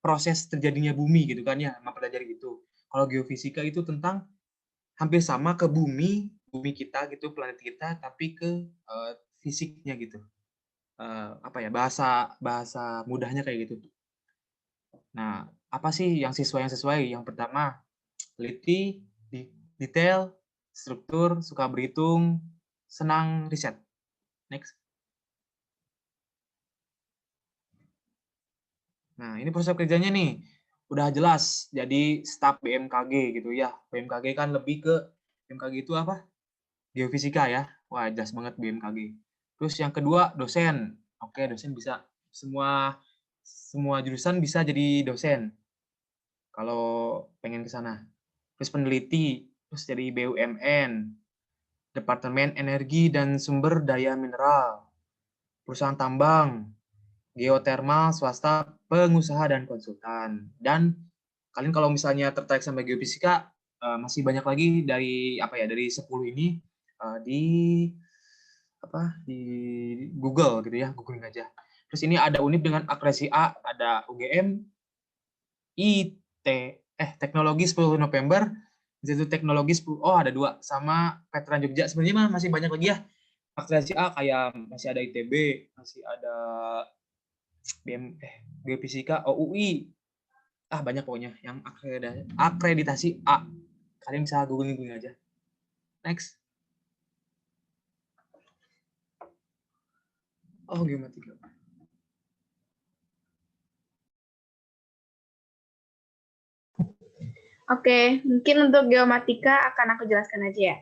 Proses terjadinya bumi gitu kan ya, mempelajari itu. Kalau geofisika itu tentang hampir sama ke bumi kita gitu, planet kita, tapi ke fisiknya gitu. Bahasa mudahnya kayak gitu. Nah, apa sih yang sesuai? Yang pertama, teliti, detail, struktur, suka berhitung, senang riset. Next. Nah, ini proses kerjanya nih. Udah jelas, jadi staf BMKG gitu ya. BMKG kan BMKG itu apa? Geofisika ya. Wah, jelas banget BMKG. Terus yang kedua, dosen. Oke, dosen bisa. Semua jurusan bisa jadi dosen. Kalau pengen ke sana. Terus peneliti, terus jadi BUMN, Departemen Energi dan Sumber Daya Mineral, perusahaan tambang, geotermal, swasta, pengusaha, dan konsultan. Dan kalian kalau misalnya tertarik sama geofisika, masih banyak lagi dari dari 10 ini di Google gitu ya, googling aja. Terus ini ada UNIP dengan akreditasi A, ada UGM, Teknologi 10 November, Institut Teknologi 10, ada 2, sama Veteran Jogja. Sebenarnya masih banyak lagi ya. Akreditasi A kayak masih ada ITB, masih ada Geofisika, UI. Banyak pokoknya yang akreditasi A. Kalian bisa googling aja. Next. Geomatika. Oke, mungkin untuk geomatika akan aku jelaskan aja ya.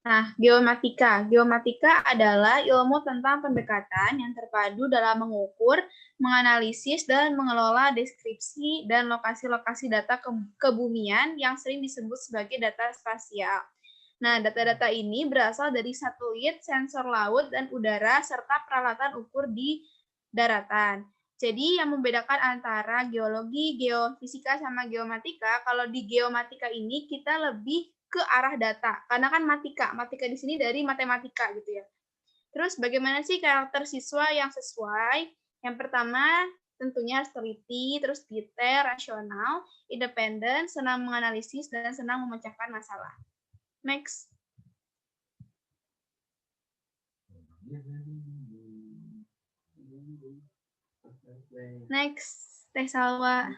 Nah, geomatika adalah ilmu tentang pendekatan yang terpadu dalam mengukur, menganalisis, dan mengelola deskripsi dan lokasi-lokasi data kebumian yang sering disebut sebagai data spasial. Nah, data-data ini berasal dari satelit, sensor laut dan udara, serta peralatan ukur di daratan. Jadi yang membedakan antara geologi, geofisika, sama geomatika, kalau di geomatika ini kita lebih ke arah data, karena kan matika di sini dari matematika gitu ya. Terus bagaimana sih karakter siswa yang sesuai? Yang pertama tentunya harus teliti, terus detail, rasional, independen, senang menganalisis, dan senang memecahkan masalah. Next. Next, Teh Salwa.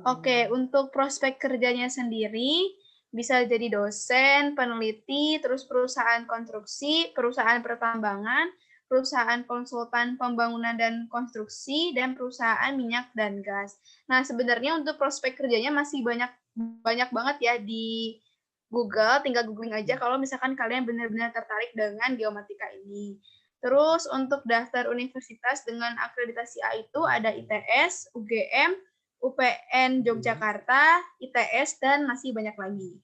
Oke, untuk prospek kerjanya sendiri, bisa jadi dosen, peneliti, terus perusahaan konstruksi, perusahaan pertambangan, perusahaan konsultan pembangunan dan konstruksi, dan perusahaan minyak dan gas. Nah, sebenarnya untuk prospek kerjanya masih banyak banget ya di Google, tinggal googling aja kalau misalkan kalian benar-benar tertarik dengan geomatika ini. Terus untuk daftar universitas dengan akreditasi A itu ada ITS, UGM, UPN Yogyakarta, ITS, dan masih banyak lagi.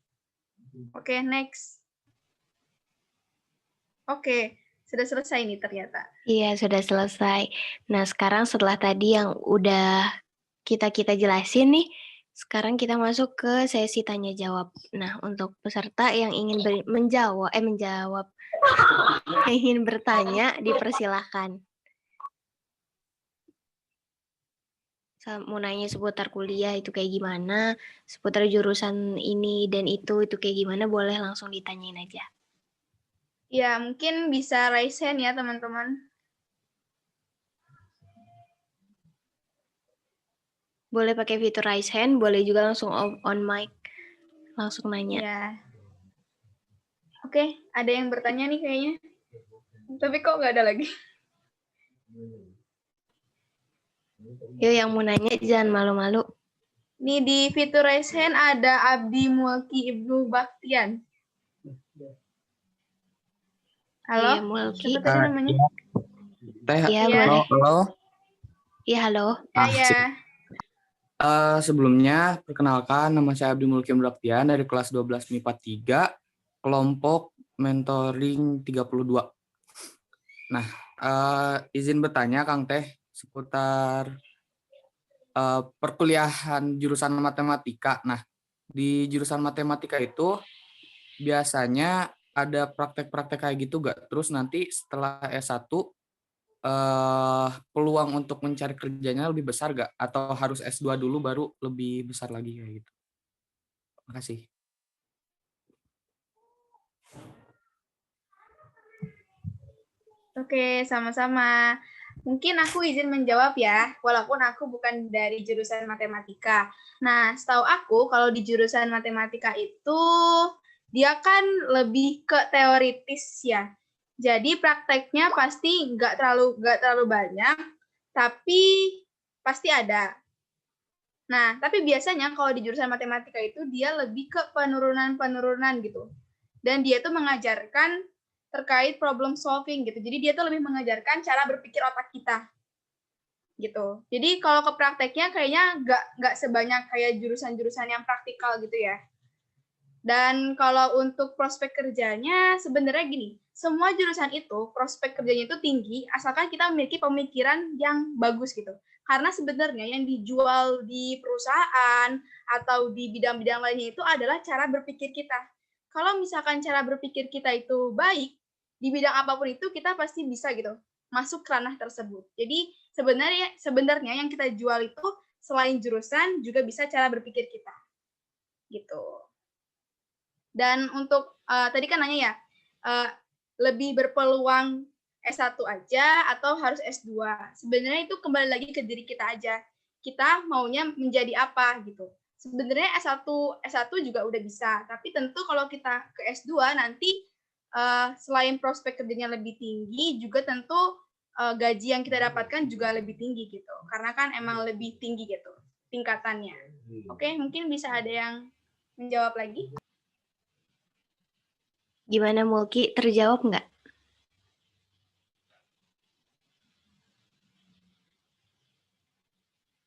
Oke, next. Oke, sudah selesai nih ternyata. Iya, sudah selesai. Nah, sekarang setelah tadi yang udah kita jelasin nih, sekarang kita masuk ke sesi tanya jawab. Nah, untuk peserta yang ingin menjawab, yang ingin bertanya, dipersilahkan. Mau nanya seputar kuliah itu kayak gimana, seputar jurusan ini dan itu kayak gimana, boleh langsung ditanyain aja. Ya, mungkin bisa raise hand ya, teman-teman. Boleh pakai fitur raise hand, boleh juga langsung on mic, langsung nanya. Ya. Oke, ada yang bertanya nih kayaknya. Tapi kok nggak ada lagi? Yuk, yang mau nanya jangan malu-malu. Nih di fitur raise hand ada Abdi Mulki Ibnu Baktian. Halo? Iya, Mulki. Siapa tadi namanya? Iya, Iya. boleh. Halo. Iya, halo. Ya. Sebelumnya, perkenalkan, nama saya Abdi Mulki Ibnu Baktian dari kelas 12 MIPA 3, kelompok mentoring 32. Nah, izin bertanya, Kang Teh, seputar perkuliahan jurusan matematika. Nah, di jurusan matematika itu biasanya ada praktek-praktek kayak gitu nggak? Terus nanti setelah S1, peluang untuk mencari kerjanya lebih besar nggak? Atau harus S2 dulu baru lebih besar lagi kayak gitu? Terima kasih. Oke, sama-sama. Mungkin aku izin menjawab ya, walaupun aku bukan dari jurusan matematika. Nah, setahu aku kalau di jurusan matematika itu dia kan lebih ke teoritis ya. Jadi prakteknya pasti nggak terlalu banyak, tapi pasti ada. Nah, tapi biasanya kalau di jurusan matematika itu dia lebih ke penurunan gitu. Dan dia tuh mengajarkan terkait problem solving gitu. Jadi dia tuh lebih mengajarkan cara berpikir otak kita. Gitu. Jadi kalau ke prakteknya kayaknya nggak sebanyak kayak jurusan-jurusan yang praktikal gitu ya. Dan kalau untuk prospek kerjanya sebenarnya gini, semua jurusan itu prospek kerjanya itu tinggi asalkan kita memiliki pemikiran yang bagus gitu. Karena sebenarnya yang dijual di perusahaan atau di bidang-bidang lainnya itu adalah cara berpikir kita. Kalau misalkan cara berpikir kita itu baik, di bidang apapun itu kita pasti bisa gitu masuk ke ranah tersebut. Jadi sebenarnya yang kita jual itu selain jurusan juga bisa cara berpikir kita. Gitu. Dan untuk tadi kan nanya ya, lebih berpeluang S1 aja atau harus S2. Sebenarnya itu kembali lagi ke diri kita aja. Kita maunya menjadi apa gitu. Sebenarnya S1 juga udah bisa, tapi tentu kalau kita ke S2 nanti selain prospek kerjanya lebih tinggi, juga tentu gaji yang kita dapatkan juga lebih tinggi gitu. Karena kan emang lebih tinggi gitu tingkatannya. Oke, mungkin bisa ada yang menjawab lagi? Gimana Mulki, terjawab nggak?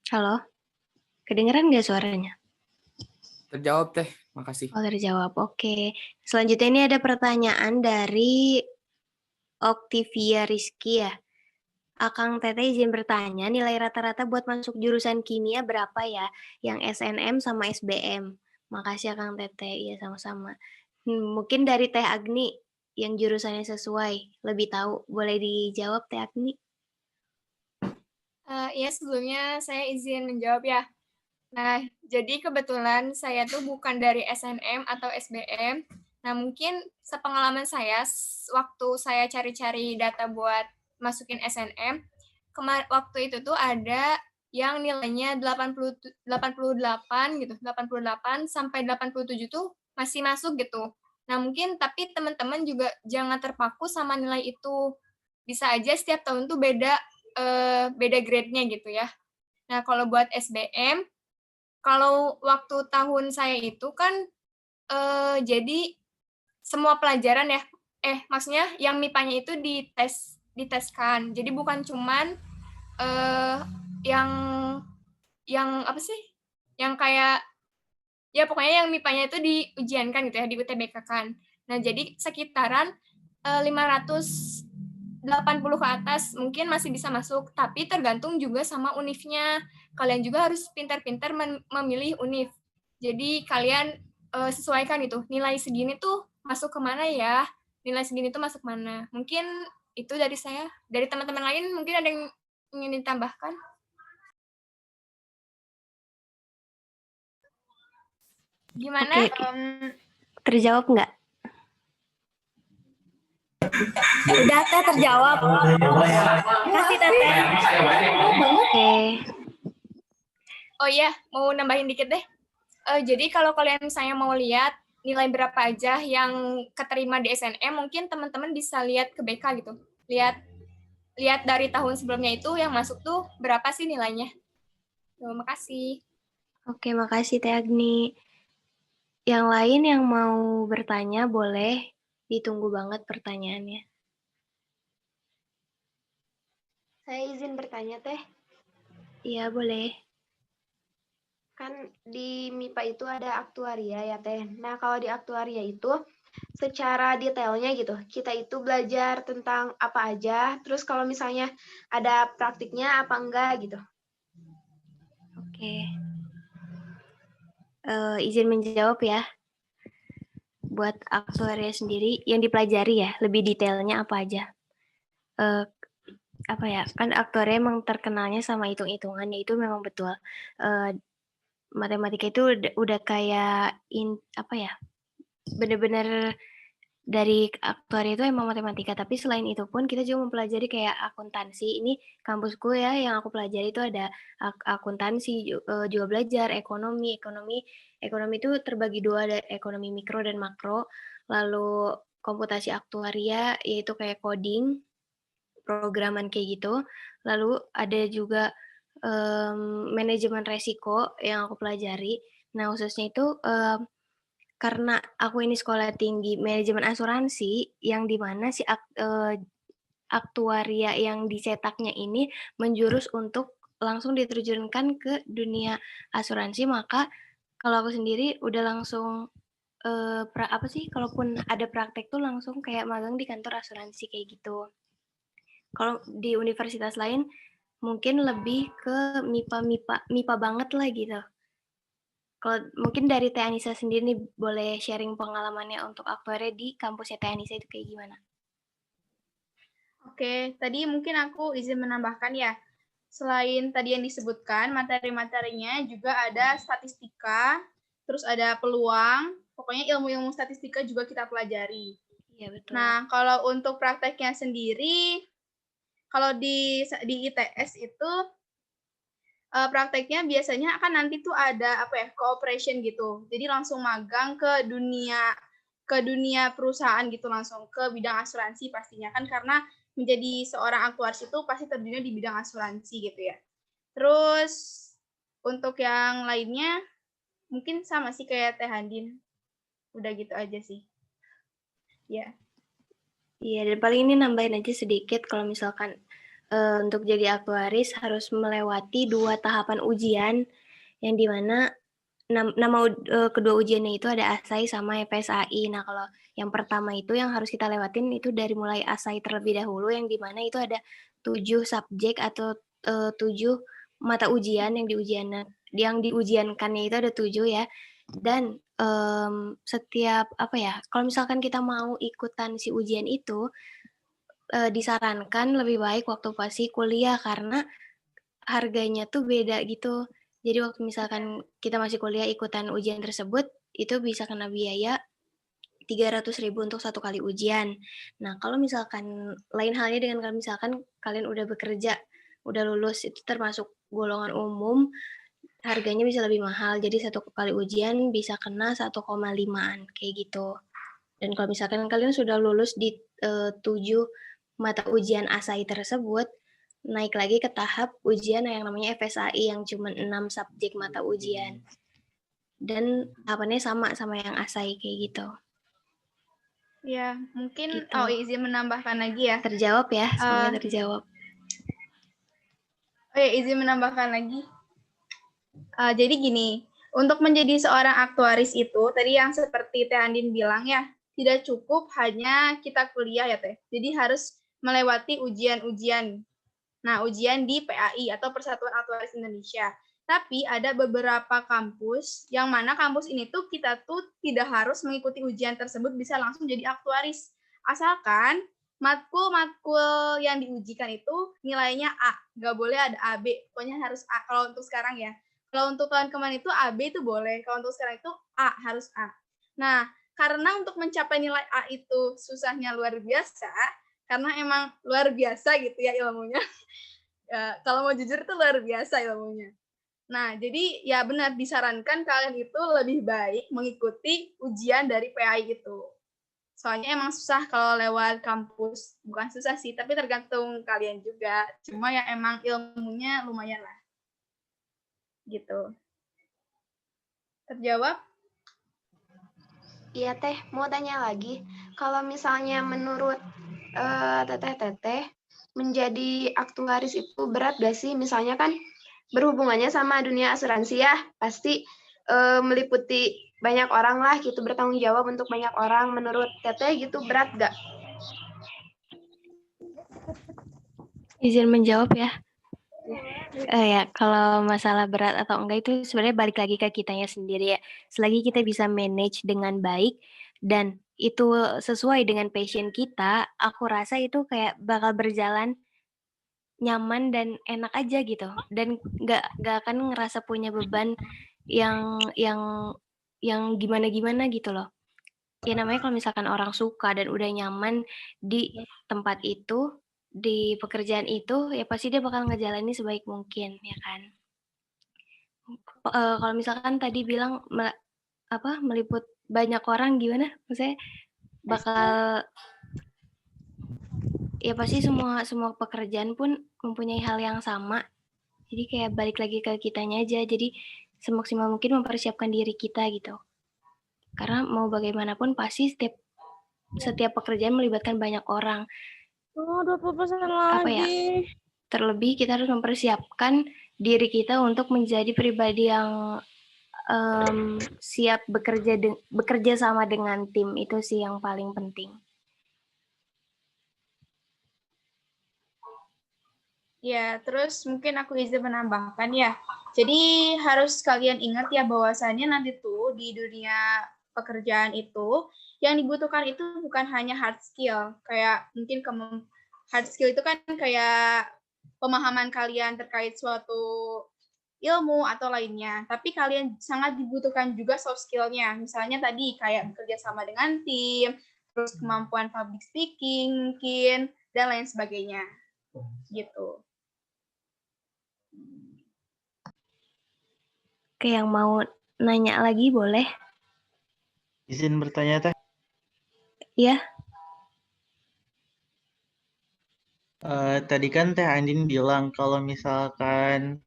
Halo? Kedengeran nggak suaranya? Terjawab Teh, makasih. Oh, terjawab. Oke. Selanjutnya ini ada pertanyaan dari Octavia Rizky ya. Akang Teteh izin bertanya, nilai rata-rata buat masuk jurusan kimia berapa ya? Yang SNM sama SBM. Makasih Akang Teteh. Iya, sama-sama. Mungkin dari Teh Agni yang jurusannya sesuai, lebih tahu. Boleh dijawab Teh Agni? Iya, sebelumnya saya izin menjawab ya. Nah, jadi kebetulan saya tuh bukan dari SNM atau SBM. Nah, mungkin sepengalaman saya, waktu saya cari-cari data buat masukin SNM, waktu itu tuh ada yang nilainya 88 gitu, 88 sampai 87 tuh masih masuk gitu. Nah, mungkin tapi teman-teman juga jangan terpaku sama nilai itu. Bisa aja setiap tahun tuh beda grade-nya gitu ya. Nah, kalau buat SBM, kalau waktu tahun saya itu kan jadi semua pelajaran ya, maksudnya yang MIPA-nya itu diteskan. Jadi bukan cuman yang apa sih? Yang kayak ya pokoknya yang MIPA-nya itu diujiankan gitu ya, di UTBK kan. Nah, jadi sekitaran 580 ke atas mungkin masih bisa masuk, tapi tergantung juga sama univnya. Kalian juga harus pintar-pintar memilih univ. Jadi kalian sesuaikan itu, nilai segini tuh masuk kemana ya, nilai segini tuh masuk mana. Mungkin itu dari saya. Dari teman-teman lain mungkin ada yang ingin ditambahkan? Gimana? Oke. Terjawab nggak? Udah Teh, terjawab. Makasih Teteh. Oke. Oh iya, mau nambahin dikit deh. Jadi kalau kalian misalnya mau lihat nilai berapa aja yang keterima di SNM, mungkin teman-teman bisa lihat ke BK gitu. Lihat dari tahun sebelumnya itu yang masuk tuh berapa sih nilainya. Terima kasih. Oke, makasih Teh Agni. Yang lain yang mau bertanya boleh, ditunggu banget pertanyaannya. Saya izin bertanya, Teh. Iya, boleh. Kan di MIPA itu ada aktuaria ya, Teh. Nah, kalau di aktuaria itu secara detailnya gitu, kita itu belajar tentang apa aja, terus kalau misalnya ada praktiknya apa enggak gitu. Oke. Izin menjawab ya. Buat aktuaria sendiri yang dipelajari ya, lebih detailnya apa aja. Apa ya, kan aktuaria emang terkenalnya sama hitung-hitungannya, itu memang betul. Matematika itu udah kayak apa ya, bener-bener dari aktuaria itu emang matematika, tapi selain itu pun kita juga mempelajari kayak akuntansi. Ini kampusku ya, yang aku pelajari itu ada akuntansi, juga belajar ekonomi itu terbagi dua, ada ekonomi mikro dan makro, lalu komputasi aktuaria yaitu kayak coding, programan kayak gitu, lalu ada juga manajemen resiko yang aku pelajari. Nah, khususnya itu karena aku ini sekolah tinggi manajemen asuransi, yang dimana si aktuaria yang dicetaknya ini menjurus untuk langsung diterjunkan ke dunia asuransi, maka kalau aku sendiri udah langsung kalaupun ada praktek tuh langsung kayak magang di kantor asuransi kayak gitu. Kalau di universitas lain mungkin lebih ke MIPA banget lah gitu. Kalau mungkin dari Teh Anissa sendiri nih boleh sharing pengalamannya untuk aktuaria di kampusnya Teh Anissa itu kayak gimana? Oke, tadi mungkin aku izin menambahkan ya. Selain tadi yang disebutkan, materi-materinya juga ada statistika, terus ada peluang, pokoknya ilmu-ilmu statistika juga kita pelajari. Iya, betul. Nah, kalau untuk prakteknya sendiri, kalau di ITS itu prakteknya biasanya akan nanti tuh ada cooperation gitu. Jadi langsung magang ke dunia perusahaan gitu, langsung ke bidang asuransi pastinya kan, karena menjadi seorang aktuaris itu pasti terjunnya di bidang asuransi gitu ya. Terus untuk yang lainnya mungkin sama sih kayak Teh Handin. Udah gitu aja sih. Ya. Iya, dan paling ini nambahin aja sedikit kalau misalkan untuk jadi aktuaris harus melewati 2 tahapan ujian yang dimana kedua ujiannya itu ada ASAI sama FSAI. Nah, kalau yang pertama itu yang harus kita lewatin itu dari mulai ASAI terlebih dahulu yang dimana itu ada 7 subjek atau 7 mata ujian yang diujiankannya itu ada 7 ya. Dan setiap kalau misalkan kita mau ikutan si ujian itu disarankan lebih baik waktu pasti kuliah karena harganya tuh beda gitu. Jadi waktu misalkan kita masih kuliah ikutan ujian tersebut, itu bisa kena biaya 300.000 untuk 1 kali ujian. Nah, kalau misalkan lain halnya dengan kalau misalkan kalian udah bekerja, udah lulus, itu termasuk golongan umum, harganya bisa lebih mahal. Jadi 1 kali ujian bisa kena 1,5-an, kayak gitu. Dan kalau misalkan kalian sudah lulus di 7 mata ujian ASAI tersebut, naik lagi ke tahap ujian yang namanya FSAI yang cuma 6 subjek mata ujian. Dan tahapannya sama yang ASAI kayak gitu. Ya, mungkin Gitu. izin menambahkan lagi ya. Terjawab ya, semoga terjawab. Izin menambahkan lagi. Jadi gini, untuk menjadi seorang aktuaris itu, tadi yang seperti Teh Andin bilang ya, tidak cukup hanya kita kuliah ya Teh. Jadi harus melewati ujian-ujian. Nah, ujian di PAI atau Persatuan Aktuaris Indonesia. Tapi ada beberapa kampus, yang mana kampus ini tuh kita tuh tidak harus mengikuti ujian tersebut bisa langsung jadi aktuaris. Asalkan matkul yang diujikan itu nilainya A, nggak boleh ada AB, pokoknya harus A kalau untuk sekarang ya. Kalau untuk tahun kemarin itu AB itu boleh, kalau untuk sekarang itu A, harus A. Nah, karena untuk mencapai nilai A itu susahnya luar biasa, karena emang luar biasa gitu ya ilmunya. Ya, kalau mau jujur itu luar biasa ilmunya. Nah, jadi ya benar disarankan kalian itu lebih baik mengikuti ujian dari PAI itu. Soalnya emang susah kalau lewat kampus. Bukan susah sih, tapi tergantung kalian juga. Cuma ya emang ilmunya lumayan lah. Gitu. Terjawab? Iya Teh, mau tanya lagi. Kalau misalnya menurut Teteh, menjadi aktuaris itu berat gak sih? Misalnya kan berhubungannya sama dunia asuransi ya, pasti meliputi banyak orang lah gitu, bertanggung jawab untuk banyak orang. Menurut Teteh gitu berat gak? Izin menjawab ya. Ya, kalau masalah berat atau enggak itu sebenarnya balik lagi ke kitanya sendiri ya. Selagi kita bisa manage dengan baik dan itu sesuai dengan passion kita, aku rasa itu kayak bakal berjalan nyaman dan enak aja gitu. Dan nggak akan ngerasa punya beban yang gimana-gimana gitu loh. Ya namanya kalau misalkan orang suka dan udah nyaman di tempat itu, di pekerjaan itu, ya pasti dia bakal ngejalanin sebaik mungkin, ya kan. Kalau misalkan tadi bilang meliput banyak orang gimana? Maksudnya bakal ya pasti semua pekerjaan pun mempunyai hal yang sama. Jadi kayak balik lagi ke kitanya aja. Jadi semaksimal mungkin mempersiapkan diri kita gitu. Karena mau bagaimanapun pasti setiap pekerjaan melibatkan banyak orang. 20% lagi. Terlebih kita harus mempersiapkan diri kita untuk menjadi pribadi yang siap bekerja sama dengan tim, itu sih yang paling penting. Ya, terus mungkin aku izin menambahkan ya. Jadi harus kalian ingat ya bahwasannya nanti tuh di dunia pekerjaan itu yang dibutuhkan itu bukan hanya hard skill. Kayak mungkin hard skill itu kan kayak pemahaman kalian terkait suatu ilmu atau lainnya. Tapi kalian sangat dibutuhkan juga soft skill-nya. Misalnya tadi kayak bekerja sama dengan tim, terus kemampuan public speaking mungkin, dan lain sebagainya. Gitu. Oke, yang mau nanya lagi boleh? Izin bertanya, Teh. Iya. Tadi kan Teh Andin bilang kalau misalkan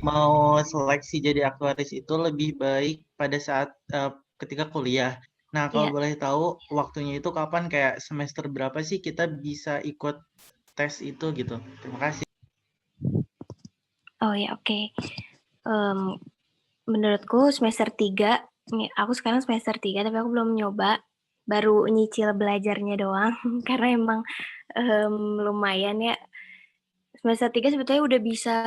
mau seleksi jadi aktuaris itu lebih baik pada saat ketika kuliah. Nah, kalau Iya. boleh tahu waktunya itu kapan, kayak semester berapa sih kita bisa ikut tes itu gitu? Terima kasih. Oh ya, oke. Menurutku semester 3, aku sekarang semester 3 tapi aku belum nyoba, baru nyicil belajarnya doang karena emang lumayan ya. Semester 3 sebetulnya udah bisa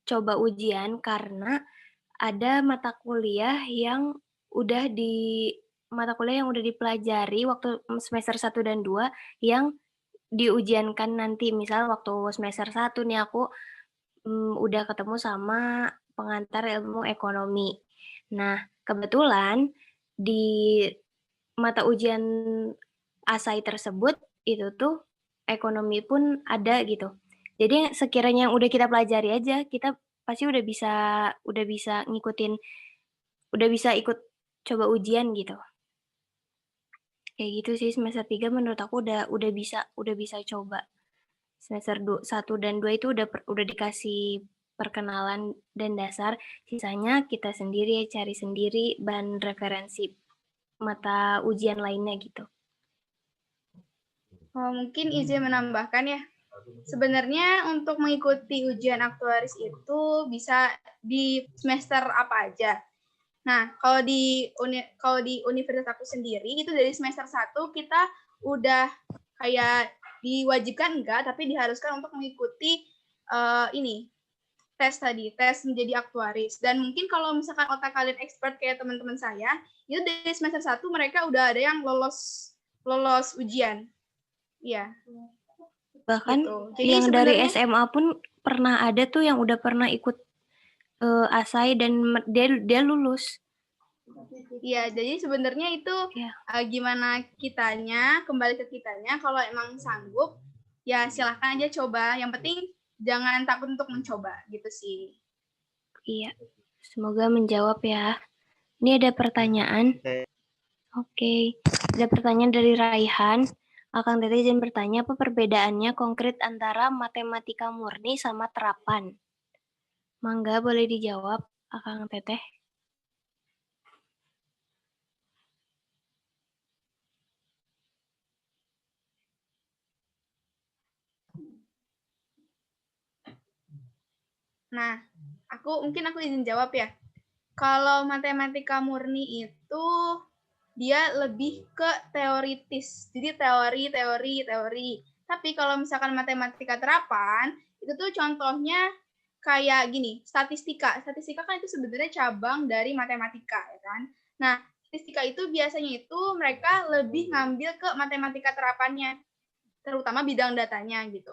coba ujian karena ada mata kuliah yang udah dipelajari waktu semester 1 dan 2 yang diujiankan nanti. Misal waktu semester 1 nih aku udah ketemu sama pengantar ilmu ekonomi. Nah, kebetulan di mata ujian ASAI tersebut itu tuh ekonomi pun ada gitu. Jadi sekiranya yang udah kita pelajari aja, kita pasti udah bisa ngikutin, udah bisa ikut coba ujian gitu. Kayak gitu sih semester 3 menurut aku udah bisa coba. Semester 1 dan 2 itu udah dikasih perkenalan dan dasar, sisanya kita sendiri cari sendiri bahan referensi mata ujian lainnya gitu. Mungkin izin menambahkan ya. Sebenarnya untuk mengikuti ujian aktuaris itu bisa di semester apa aja. Nah, kalau di universitas aku sendiri itu dari semester 1 kita udah kayak diwajibkan enggak, tapi diharuskan untuk mengikuti tes menjadi aktuaris. Dan mungkin kalau misalkan otak kalian expert kayak teman-teman saya, itu dari semester 1 mereka udah ada yang lolos ujian. Iya. Bahkan Gitu. Jadi yang dari sebenarnya SMA pun pernah ada tuh yang udah pernah ikut ASAI dan dia lulus. Iya, jadi sebenarnya itu gimana kembali ke kitanya, kalau emang sanggup, ya silahkan aja coba. Yang penting jangan takut untuk mencoba, gitu sih. Iya, semoga menjawab ya. Ini ada pertanyaan. Oke, ada pertanyaan dari Raihan. Akang Teteh izin bertanya, apa perbedaannya konkret antara matematika murni sama terapan? Mangga boleh dijawab, Akang Teteh. Nah, mungkin aku izin jawab ya. Kalau matematika murni itu dia lebih ke teoritis. Jadi teori. Tapi kalau misalkan matematika terapan, itu tuh contohnya kayak gini, statistika. Statistika kan itu sebenarnya cabang dari matematika, ya kan? Nah, statistika itu biasanya itu mereka lebih ngambil ke matematika terapannya, terutama bidang datanya gitu.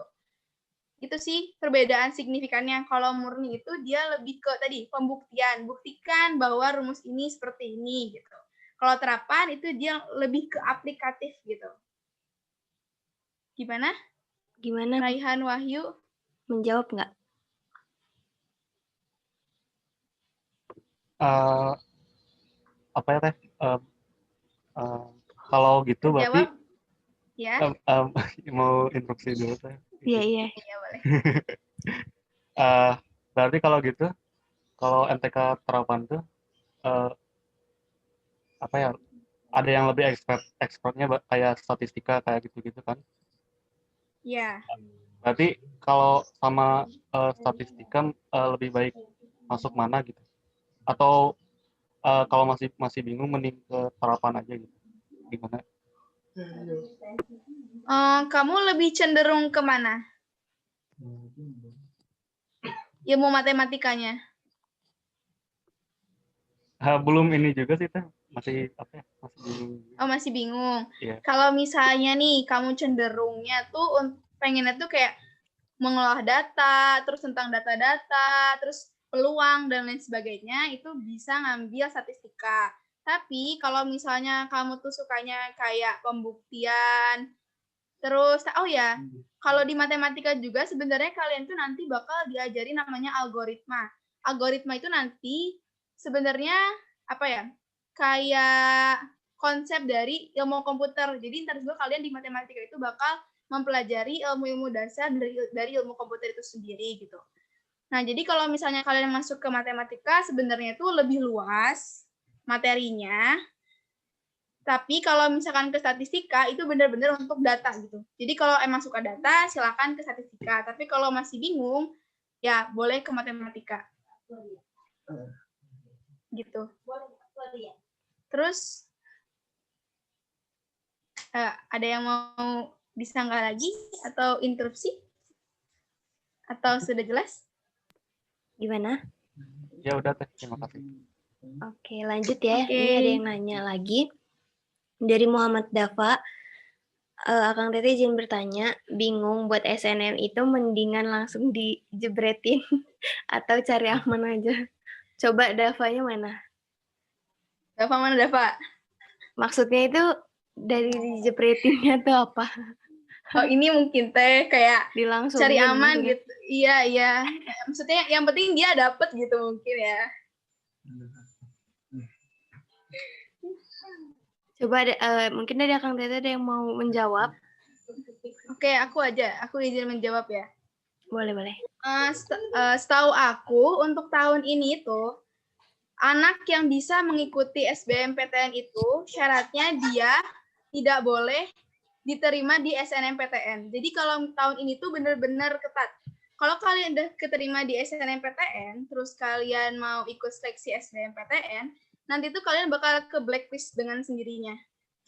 Itu sih perbedaan signifikannya. Kalau murni itu dia lebih ke tadi pembuktian, buktikan bahwa rumus ini seperti ini gitu. Kalau terapan itu dia lebih ke aplikatif gitu. Gimana? Raihan Wahyu menjawab nggak? Apa ya Teh? Kalau gitu berarti ya. Mau interupsi dulu Teh. Iya boleh. Berarti kalau gitu, kalau MTK terapan tuh apa ya? Ada yang lebih expertnya kayak statistika kayak gitu-gitu kan? Iya. Berarti kalau sama statistika lebih baik masuk mana gitu? Atau kalau masih bingung mending ke terapan aja gitu. Gimana? Kamu lebih cenderung kemana? Ilmu matematikanya? Belum ini juga sih Teh. Masih apa ya? Masih bingung. Oh, masih bingung. Iya. Kalau misalnya nih, kamu cenderungnya tuh pengennya tuh kayak mengolah data, terus tentang data-data, terus peluang, dan lain sebagainya, itu bisa ngambil statistika. Tapi kalau misalnya kamu tuh sukanya kayak pembuktian, terus, oh ya, kalau di matematika juga sebenarnya kalian tuh nanti bakal diajari namanya algoritma. Algoritma itu nanti sebenarnya apa ya, kayak konsep dari ilmu komputer. Jadi ntar juga kalian di matematika itu bakal mempelajari ilmu-ilmu dasar dari ilmu komputer itu sendiri gitu. Nah, jadi kalau misalnya kalian masuk ke matematika sebenarnya itu lebih luas materinya. Tapi kalau misalkan ke statistika itu benar-benar untuk data gitu. Jadi kalau emang suka data silakan ke statistika. Tapi kalau masih bingung ya boleh ke matematika. Gitu. Terus ada yang mau disanggah lagi atau interupsi? Atau sudah jelas? Gimana? Ya udah Teh, terima kasih. Oke, lanjut ya. Oke. Ini ada yang nanya lagi. Dari Muhammad Dafa, Akang Teteh izin bertanya, bingung buat SNM itu mendingan langsung dijebretin atau cari aman aja? Coba Davanya mana? Dava mana Dava? Maksudnya itu dari dijebretinnya tuh apa? Oh ini mungkin Teh kayak Dilangsungin cari aman maksudnya. gitu. Iya. Maksudnya yang penting dia dapet gitu mungkin ya. Coba mungkin dari Akang Teteh ada yang mau menjawab. Oke, aku izin menjawab ya. Boleh. Setahu aku untuk tahun ini tuh anak yang bisa mengikuti SBMPTN itu syaratnya dia tidak boleh diterima di SNMPTN. Jadi kalau tahun ini tuh benar-benar ketat. Kalau kalian udah keterima di SNMPTN, terus kalian mau ikut seleksi SBMPTN, nanti tuh kalian bakal ke blacklist dengan sendirinya.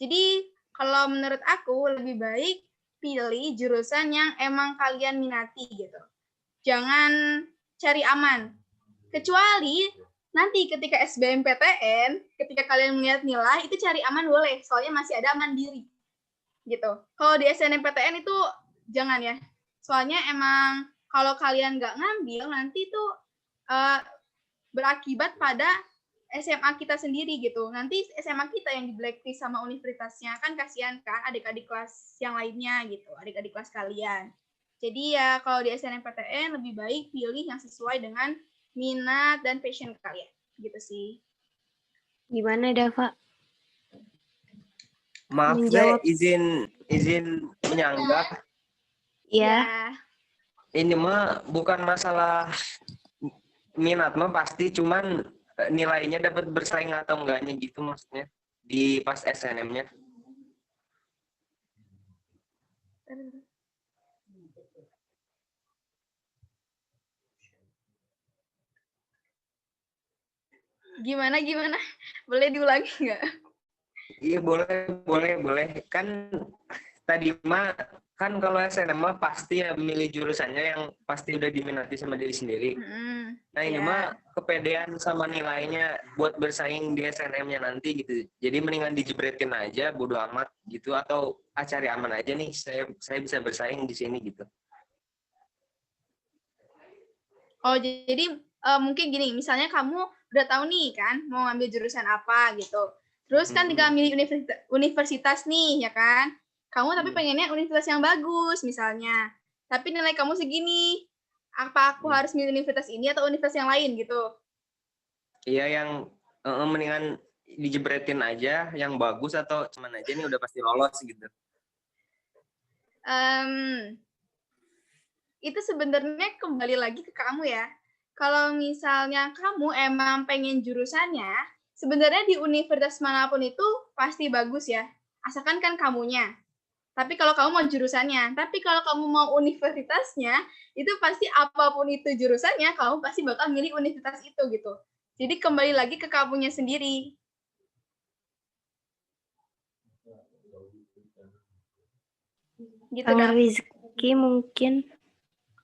Jadi kalau menurut aku lebih baik pilih jurusan yang emang kalian minati gitu. Jangan cari aman. Kecuali nanti ketika SBMPTN, ketika kalian melihat nilai, itu cari aman boleh, soalnya masih ada aman diri. Gitu. Kalau di SNMPTN itu jangan ya. Soalnya emang kalau kalian nggak ngambil, nanti itu berakibat pada SMA kita sendiri gitu. Nanti SMA kita yang di blacklist sama universitasnya, kan kasihan kan adik-adik kelas yang lainnya gitu, adik-adik kelas kalian. Jadi ya kalau di SNMPTN lebih baik pilih yang sesuai dengan minat dan passion kalian, gitu sih. Gimana Dava? Maaf Menjawab. izin menyanggah. Ya. Ini mah bukan masalah minat mah pasti, cuman nilainya dapat bersaing atau enggaknya gitu maksudnya di pas SNM-nya. Gimana? Boleh diulangi nggak? Iya boleh. Kan tadi mah kan kalau SNM mah pasti ya milih jurusannya yang pasti udah diminati sama diri sendiri. Nah ini mah kepedean sama nilainya buat bersaing di SNM-nya nanti gitu. Jadi mendingan dijebretin aja, bodo amat gitu, atau cari aman aja nih. Saya bisa bersaing di sini gitu. Oh jadi mungkin gini, misalnya kamu udah tahu nih kan mau ngambil jurusan apa gitu. Terus kan tinggal milih universitas nih ya kan. Kamu tapi pengennya universitas yang bagus misalnya. Tapi nilai kamu segini. Apa aku harus milih universitas ini atau universitas yang lain gitu? Iya yang mendingan dijebretin aja yang bagus, atau cuman aja nih udah pasti lolos gitu. Itu sebenarnya kembali lagi ke kamu ya. Kalau misalnya kamu emang pengen jurusannya, sebenarnya di universitas manapun itu pasti bagus ya. Asalkan kan kamunya. Tapi kalau kamu mau jurusannya, tapi kalau kamu mau universitasnya, itu pasti apapun itu jurusannya, kamu pasti bakal milih universitas itu gitu. Jadi kembali lagi ke kamunya sendiri. Gitu, Kang Dap. Rizky mungkin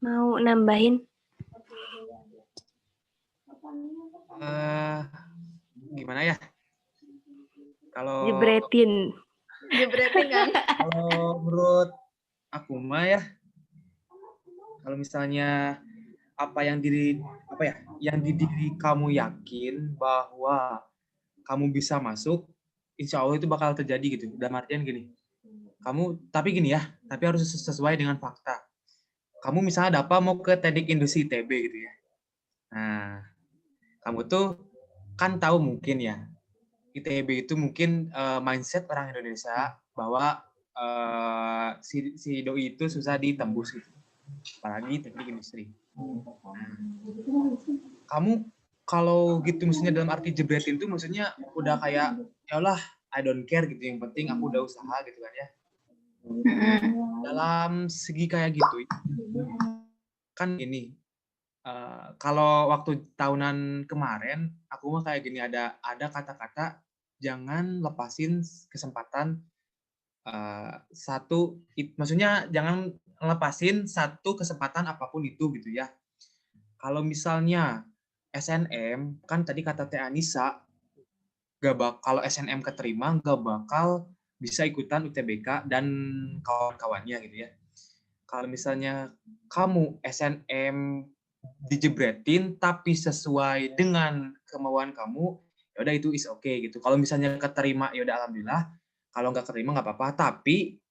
mau nambahin. Gimana ya? Kalau Jebretin kan? Kalau menurut aku mah ya, kalau misalnya yang di diri kamu yakin bahwa kamu bisa masuk, insya Allah itu bakal terjadi gitu. Dalam artian gini, tapi harus sesuai dengan fakta. Kamu misalnya mau ke Teknik Industri ITB gitu ya. Nah, kamu tuh kan tahu mungkin ya, ITB itu mungkin mindset orang Indonesia bahwa si doi itu susah ditembus gitu. Apalagi teknik industri. Kamu kalau gitu maksudnya dalam arti jebretin itu maksudnya udah kayak ya Allah I don't care gitu, yang penting aku udah usaha gitu kan ya. Dalam segi kayak gitu kan ini kalau waktu tahunan kemarin aku mah kayak gini, ada kata-kata jangan lepasin kesempatan maksudnya jangan lepasin satu kesempatan apapun itu gitu ya. Kalau misalnya SNM kan tadi kata Teh Anissa, kalau SNM keterima gak bakal bisa ikutan UTBK dan kawan-kawannya gitu ya. Kalau misalnya kamu SNM dijebretin tapi sesuai dengan kemauan kamu, ya udah itu is okay gitu. Kalau misalnya keterima ya udah alhamdulillah, kalau nggak keterima nggak apa-apa. Tapi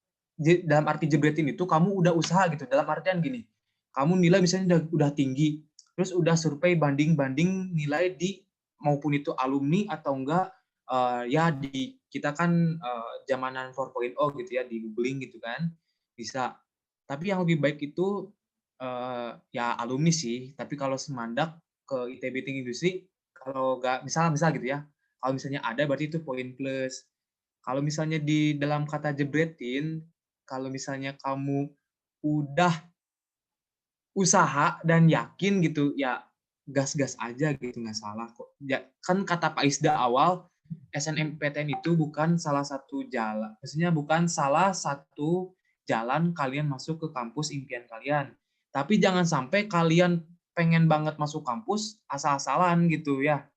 dalam arti jebretin itu kamu udah usaha gitu. Dalam artian gini, kamu nilai misalnya udah tinggi, terus udah survei banding nilai di maupun itu alumni atau enggak ya di kita kan zamanan 4.0 gitu ya, di googling gitu kan bisa. Tapi yang lebih baik itu ya alumni sih. Tapi kalau semandak ke ITB Teknik Industri, kalau nggak misal gitu ya, kalau misalnya ada berarti itu poin plus. Kalau misalnya di dalam kata jebretin, kalau misalnya kamu udah usaha dan yakin gitu ya, gas-gas aja gitu, nggak salah kok. Ya, kan kata Pak Isda awal, SNMPTN itu bukan salah satu jalan, maksudnya bukan salah satu jalan kalian masuk ke kampus impian kalian. Tapi jangan sampai kalian pengen banget masuk kampus asal-asalan gitu ya.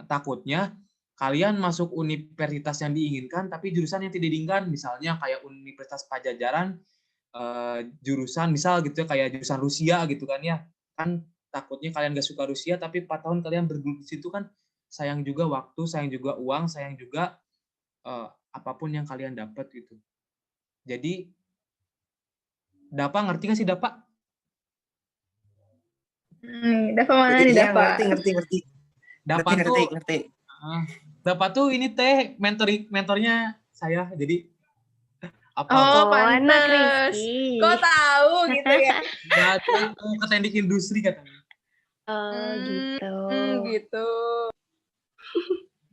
Takutnya kalian masuk universitas yang diinginkan tapi jurusan yang tidak diinginkan, misalnya kayak Universitas Pajajaran jurusan misal gitu ya, kayak jurusan Rusia gitu kan ya. Kan takutnya kalian gak suka Rusia tapi 4 tahun kalian bergelut di situ kan sayang juga waktu, sayang juga uang, sayang juga apapun yang kalian dapat gitu. Jadi Dapa ngerti nggak sih Dapa? Dapa mana nih Dapa? Ngerti. Dapa ngerti. Dapa tuh ini Teh mentornya saya. Jadi apa? Oh, pantes. Kok tahu gitu ya? Ya, ke teknik industri katanya. Oh, gitu.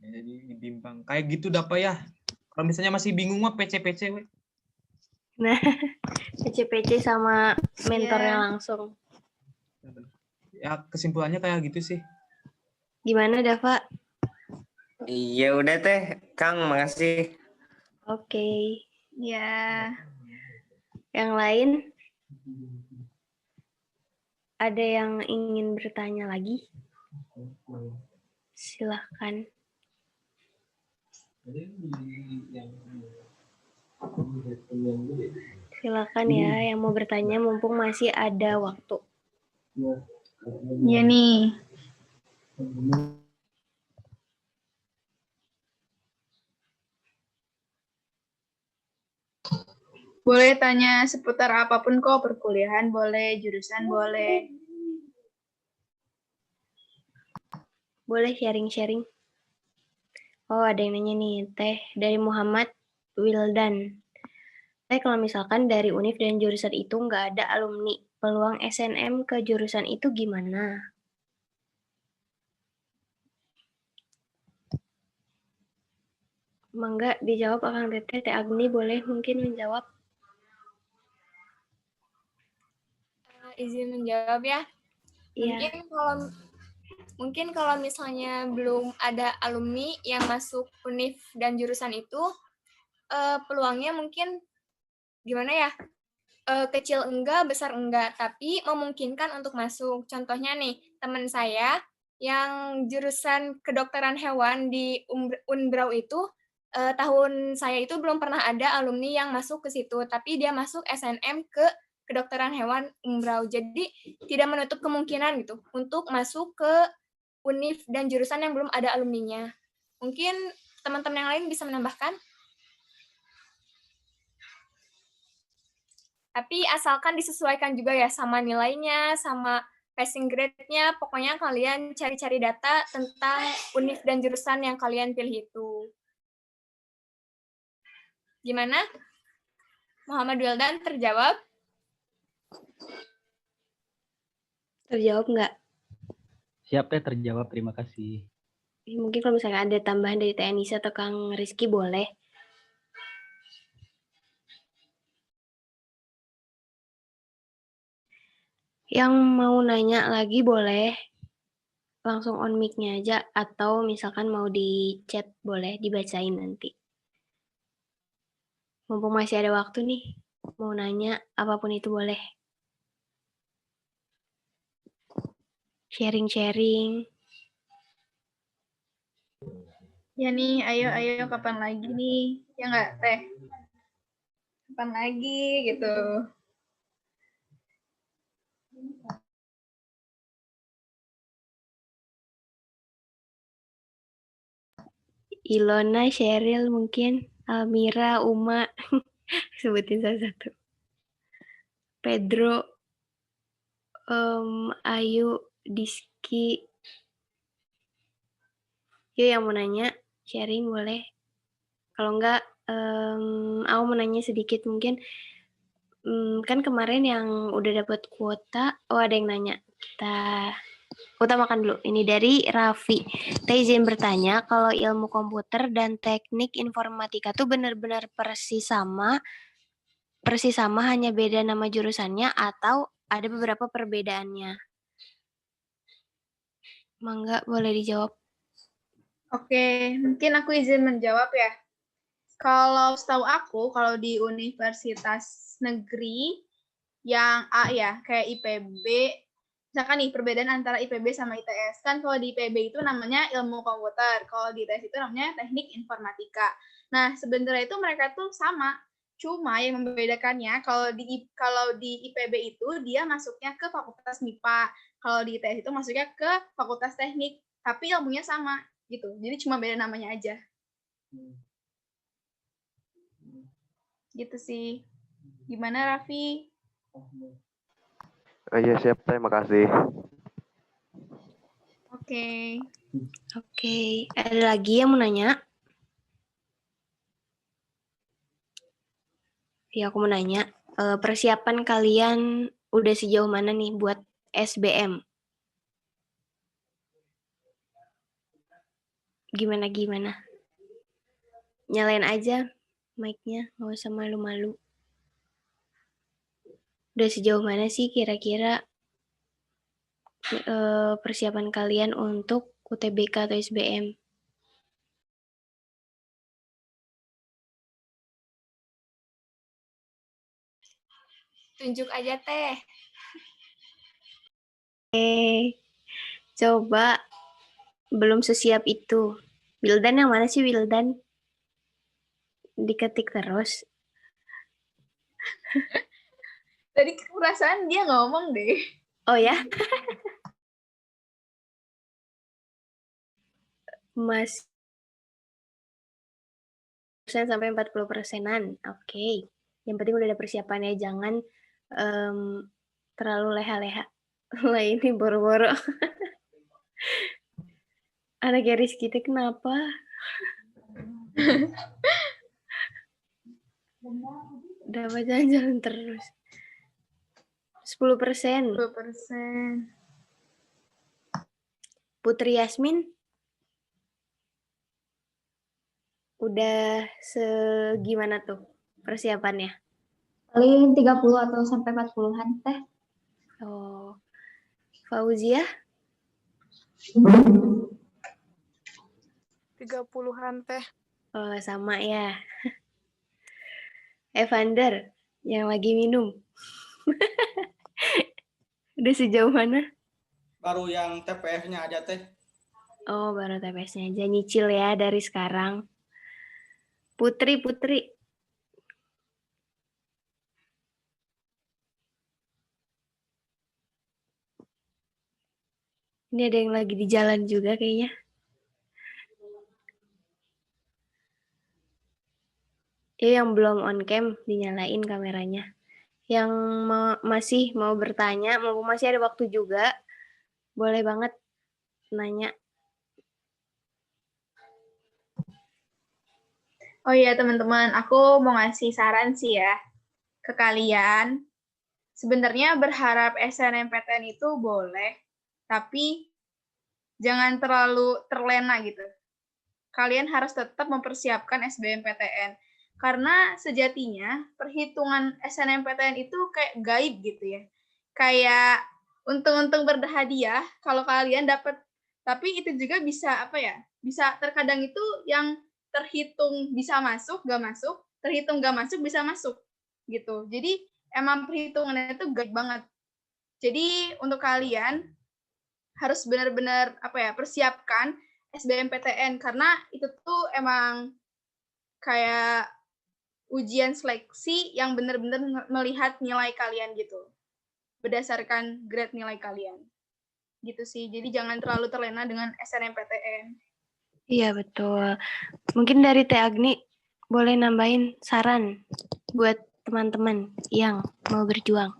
Ya, jadi dibimbang. Kayak gitu Dapa ya. Kalau misalnya masih bingung mah PC we. Nah, PC sama mentornya langsung. Ya, kesimpulannya kayak gitu sih. Gimana, Dava? Iya udah Teh, Kang, makasih. Oke. Ya. Yang lain? Ada yang ingin bertanya lagi? Silahkan. Silakan ya yang mau bertanya mumpung masih ada waktu. Iya nih. Boleh tanya seputar apapun kok, perkuliahan boleh, jurusan boleh. Boleh sharing-sharing. Oh, ada yang nanya nih, Teh dari Muhammad Wildan. Teh, kalau misalkan dari univ dan jurusan itu nggak ada alumni, peluang SNM ke jurusan itu gimana? Mangga dijawab Akang Teteh. Teh Agni boleh mungkin menjawab. Izin menjawab ya. Iya. Mungkin kalau Mungkin kalau misalnya belum ada alumni yang masuk univ dan jurusan itu, peluangnya mungkin gimana ya? Kecil enggak, besar enggak, tapi memungkinkan untuk masuk. Contohnya nih, teman saya yang jurusan kedokteran hewan di Unbrau itu, tahun saya itu belum pernah ada alumni yang masuk ke situ, tapi dia masuk SNM ke kedokteran hewan Unbrau. Jadi tidak menutup kemungkinan gitu untuk masuk ke univ dan jurusan yang belum ada alumninya. Mungkin teman-teman yang lain bisa menambahkan? Tapi asalkan disesuaikan juga ya sama nilainya, sama passing grade-nya, pokoknya kalian cari-cari data tentang univ dan jurusan yang kalian pilih itu. Gimana? Muhammad Wildan terjawab? Terjawab nggak? Siap Teh, terjawab. Terima kasih. Mungkin kalau misalnya ada tambahan dari Teh Anissa atau Kang Rizky boleh. Yang mau nanya lagi boleh langsung on mic-nya aja atau misalkan mau di chat boleh dibacain nanti. Mumpung masih ada waktu nih, mau nanya apapun itu boleh. Sharing-sharing. Ya nih, ayo kapan lagi nih? Ya nggak, Teh? Kapan lagi gitu? Ilona, Sheryl mungkin, Almira, Uma, sebutin salah satu. Pedro, Ayu, Diski. Yuk yang mau nanya, sharing boleh. Kalau enggak, aku mau nanya sedikit mungkin. Kan kemarin yang udah dapat kuota, ada yang nanya. Kita utamakan dulu. Ini dari Raffi. Kita izin bertanya, kalau ilmu komputer dan teknik informatika tuh benar-benar persis sama hanya beda nama jurusannya atau ada beberapa perbedaannya? Mangga, boleh dijawab. Oke, mungkin aku izin menjawab ya. Kalau setahu aku, kalau di universitas negeri yang A ya, kayak IPB, misalkan nih perbedaan antara IPB sama ITS, kan kalau di IPB itu namanya ilmu komputer, kalau di ITS itu namanya teknik informatika. Nah, sebenarnya itu mereka tuh sama, cuma yang membedakannya kalau di IPB itu dia masuknya ke fakultas MIPA, kalau di ITS itu masuknya ke fakultas teknik, tapi ilmunya sama gitu. Jadi cuma beda namanya aja. Gitu sih. Gimana Raffi? Iya siap, terima kasih. Oke. Oke, ada lagi yang mau nanya? Ya, aku mau nanya, persiapan kalian udah sejauh mana nih buat SBM? Gimana? Nyalain aja mic-nya, nggak usah malu-malu. Udah sejauh mana sih kira-kira persiapan kalian untuk UTBK atau SBM? Tunjuk aja Teh. Coba belum sesiap itu. Wildan yang mana sih Wildan? Diketik terus. Tadi perasaan dia ngomong deh. Oh ya? Mas sampai 40%-an. Oke. Yang penting udah ada persiapannya, jangan terlalu leha-leha. Lah ini boro-boro. Anak Rizky itu kenapa? Dapat jalan-jalan terus. 10%. 10%. Putri Yasmin? Udah segimana tuh persiapannya? Paling 30 atau sampai 40-an Teh. Oh. Fauzia? 30-an teh. Oh, sama ya. Evander, yang lagi minum. Udah sejauh mana? Baru yang TPS-nya aja teh. Oh, baru TPS-nya aja. Nyicil ya dari sekarang. Putri. Ini ada yang lagi di jalan juga kayaknya. Ya, yang belum on cam, dinyalain kameranya. Yang masih mau bertanya, masih ada waktu juga, boleh banget nanya. Oh iya teman-teman, aku mau ngasih saran sih ya ke kalian. Sebenarnya berharap SNMPTN itu boleh, tapi jangan terlalu terlena gitu. Kalian harus tetap mempersiapkan SBMPTN. Karena sejatinya perhitungan SNMPTN itu kayak gaib gitu ya. Kayak untung-untung berhadiah kalau kalian dapat. Tapi itu juga bisa bisa terkadang itu yang terhitung bisa masuk, gak masuk, terhitung gak masuk, bisa masuk gitu. Jadi emang perhitungannya itu gaib banget. Jadi untuk kalian harus benar-benar persiapkan SBMPTN karena itu tuh emang kayak ujian seleksi yang benar-benar melihat nilai kalian gitu. Berdasarkan grade nilai kalian. Gitu sih. Jadi jangan terlalu terlena dengan SNMPTN. Iya, betul. Mungkin dari Teh Agni boleh nambahin saran buat teman-teman yang mau berjuang,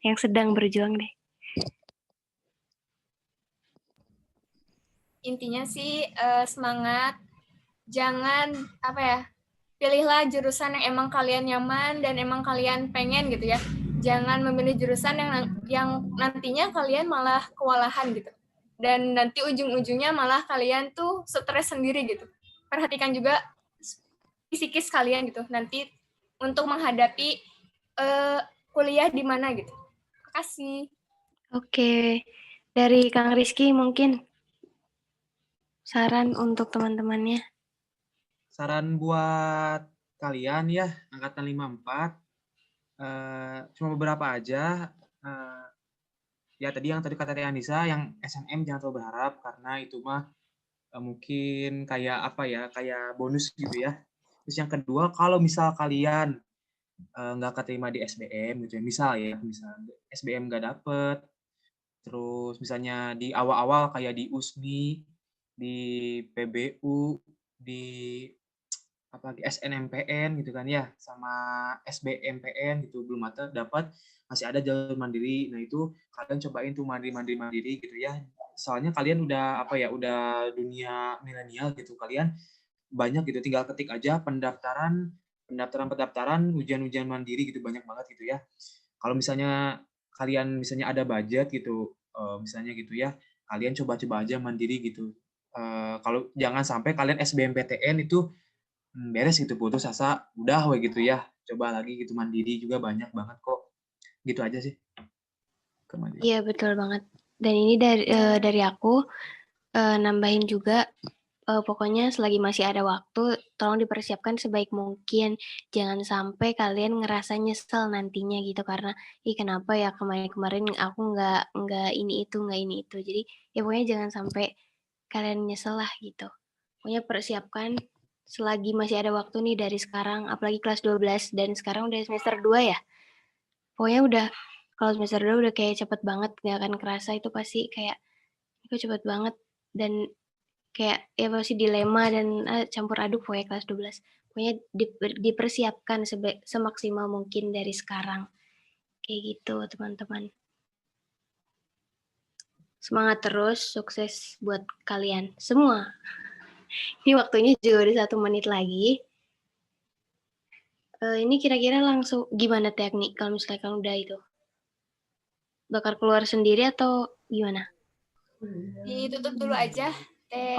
yang sedang berjuang deh. Intinya sih semangat, jangan pilihlah jurusan yang emang kalian nyaman dan emang kalian pengen gitu ya. Jangan memilih jurusan yang nantinya kalian malah kewalahan gitu. Dan nanti ujung-ujungnya malah kalian tuh stres sendiri gitu. Perhatikan juga psikis kalian gitu nanti untuk menghadapi kuliah di mana gitu. Terima kasih. Oke, dari Kang Rizky mungkin saran untuk teman-temannya. Saran buat kalian ya, angkatan 54, cuma beberapa aja. Ya tadi kata Teh Anissa, yang SNM jangan terlalu berharap, karena itu mah mungkin kayak kayak bonus gitu ya. Terus yang kedua, kalau misal kalian nggak keterima di SBM gitu ya, misal SBM nggak dapet, terus misalnya di awal-awal kayak di USMI, di PBU, di SNMPN gitu kan ya, sama SBMPN gitu belum dapat, masih ada jalur mandiri. Nah itu kalian cobain tuh mandiri gitu ya. Soalnya kalian udah udah dunia milenial gitu, kalian banyak gitu, tinggal ketik aja pendaftaran ujian mandiri gitu, banyak banget gitu ya. Kalau misalnya kalian ada budget gitu, misalnya gitu ya, kalian coba-coba aja mandiri gitu. Kalau jangan sampai kalian SBMPTN itu beres gitu, putus asa, udah gitu ya, coba lagi gitu, mandiri juga banyak banget kok. Gitu aja sih. Iya, betul banget. Dan ini dari aku nambahin juga, pokoknya selagi masih ada waktu, tolong dipersiapkan sebaik mungkin. Jangan sampai kalian ngerasa nyesel nantinya gitu, karena kenapa ya kemarin aku nggak ini itu. Jadi ya pokoknya jangan sampai kalian nyesel lah gitu. Pokoknya persiapkan selagi masih ada waktu nih dari sekarang, apalagi kelas 12 dan sekarang udah semester 2 ya. Pokoknya udah, kalau semester 2 udah kayak cepet banget, nggak akan kerasa itu pasti kayak, kok cepet banget, dan kayak ya pasti dilema dan campur aduk pokoknya kelas 12. Pokoknya dipersiapkan semaksimal mungkin dari sekarang. Kayak gitu teman-teman. Semangat terus, sukses buat kalian semua. Ini waktunya juga udah 1 menit lagi. Ini kira-kira langsung gimana teknik kalau misalnya kalau udah itu? Bakal keluar sendiri atau gimana? Ditutup dulu aja, Teh.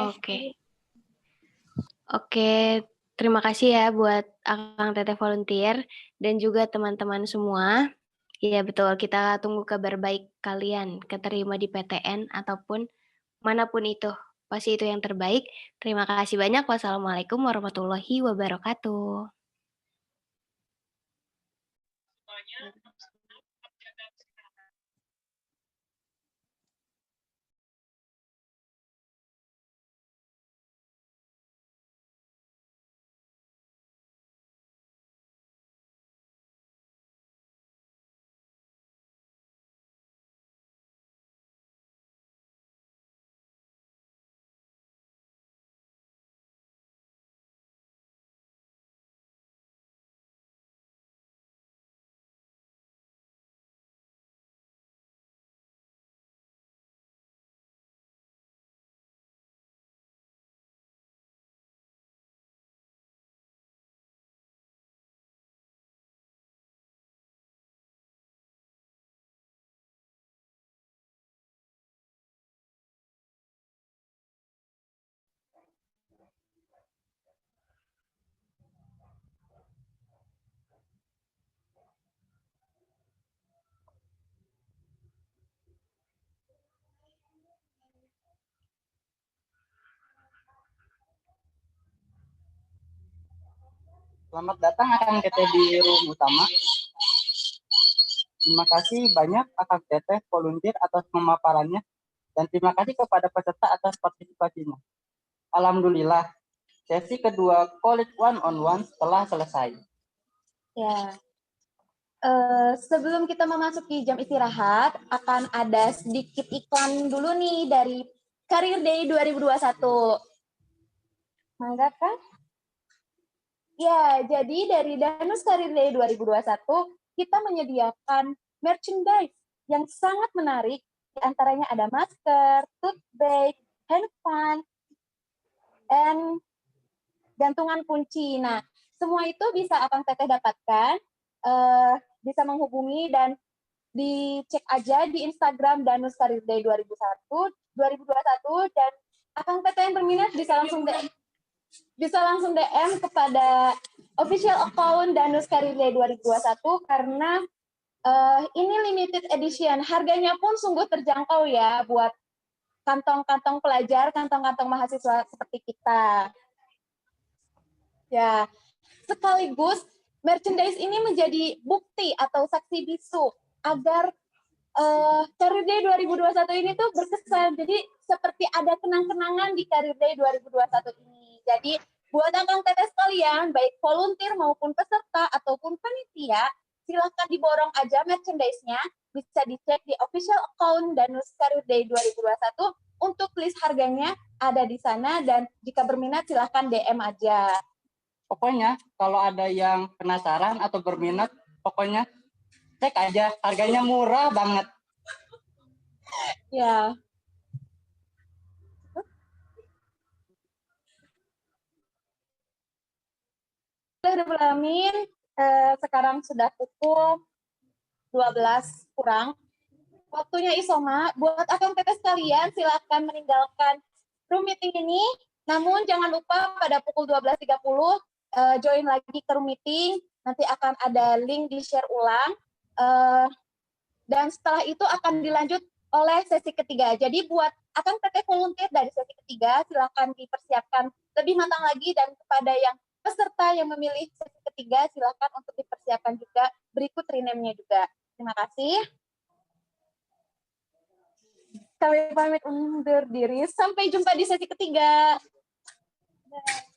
Oke, terima kasih ya buat Akang Teteh volunteer dan juga teman-teman semua. Iya betul, kita tunggu kabar baik kalian keterima di PTN ataupun manapun itu. Pasti itu yang terbaik. Terima kasih banyak. Wassalamualaikum warahmatullahi wabarakatuh. Selamat datang Akang Teteh di room utama. Terima kasih banyak Akang Teteh volunteer atas pemaparannya dan terima kasih kepada peserta atas partisipasinya. Alhamdulillah, sesi kedua College One-on-One telah selesai. Ya, sebelum kita memasuki jam istirahat, akan ada sedikit iklan dulu nih dari Career Day 2021. Mangga kan? Ya, jadi dari Danus Career Day 2021, kita menyediakan merchandise yang sangat menarik. Di antaranya ada masker, tote bag, handphone, dan gantungan kunci. Nah, semua itu bisa Akang Teteh dapatkan, bisa menghubungi dan dicek aja di Instagram Danus Career Day 2021, dan Akang Teteh yang berminat bisa langsung DM kepada official account Danus Career Day 2021 karena ini limited edition. Harganya pun sungguh terjangkau ya buat kantong-kantong pelajar, kantong-kantong mahasiswa seperti kita. Ya, sekaligus merchandise ini menjadi bukti atau saksi bisu agar Career Day 2021 ini tuh berkesan. Jadi seperti ada kenang-kenangan di Career Day 2021 ini. Jadi buat Akang Teteh sekalian, baik volunteer maupun peserta ataupun panitia, silakan diborong aja merchandise-nya. Bisa dicek di official account Danus Career Day 2021. Untuk list harganya ada di sana dan jika berminat silahkan DM aja. Pokoknya kalau ada yang penasaran atau berminat, pokoknya cek aja, harganya murah banget. Ya. Alamin, sekarang sudah pukul 12 kurang. Waktunya isoma. Buat Akang Teteh sekalian, silakan meninggalkan room meeting ini. Namun jangan lupa pada pukul 12.30 join lagi ke room meeting. Nanti akan ada link di-share ulang. Dan setelah itu akan dilanjut oleh sesi ketiga. Jadi buat Akang Teteh volunteer dari sesi ketiga, silakan dipersiapkan lebih matang lagi, dan kepada yang peserta yang memilih sesi ketiga, silakan untuk dipersiapkan juga berikut rename-nya juga. Terima kasih. Kami pamit undur diri. Sampai jumpa di sesi ketiga. Bye.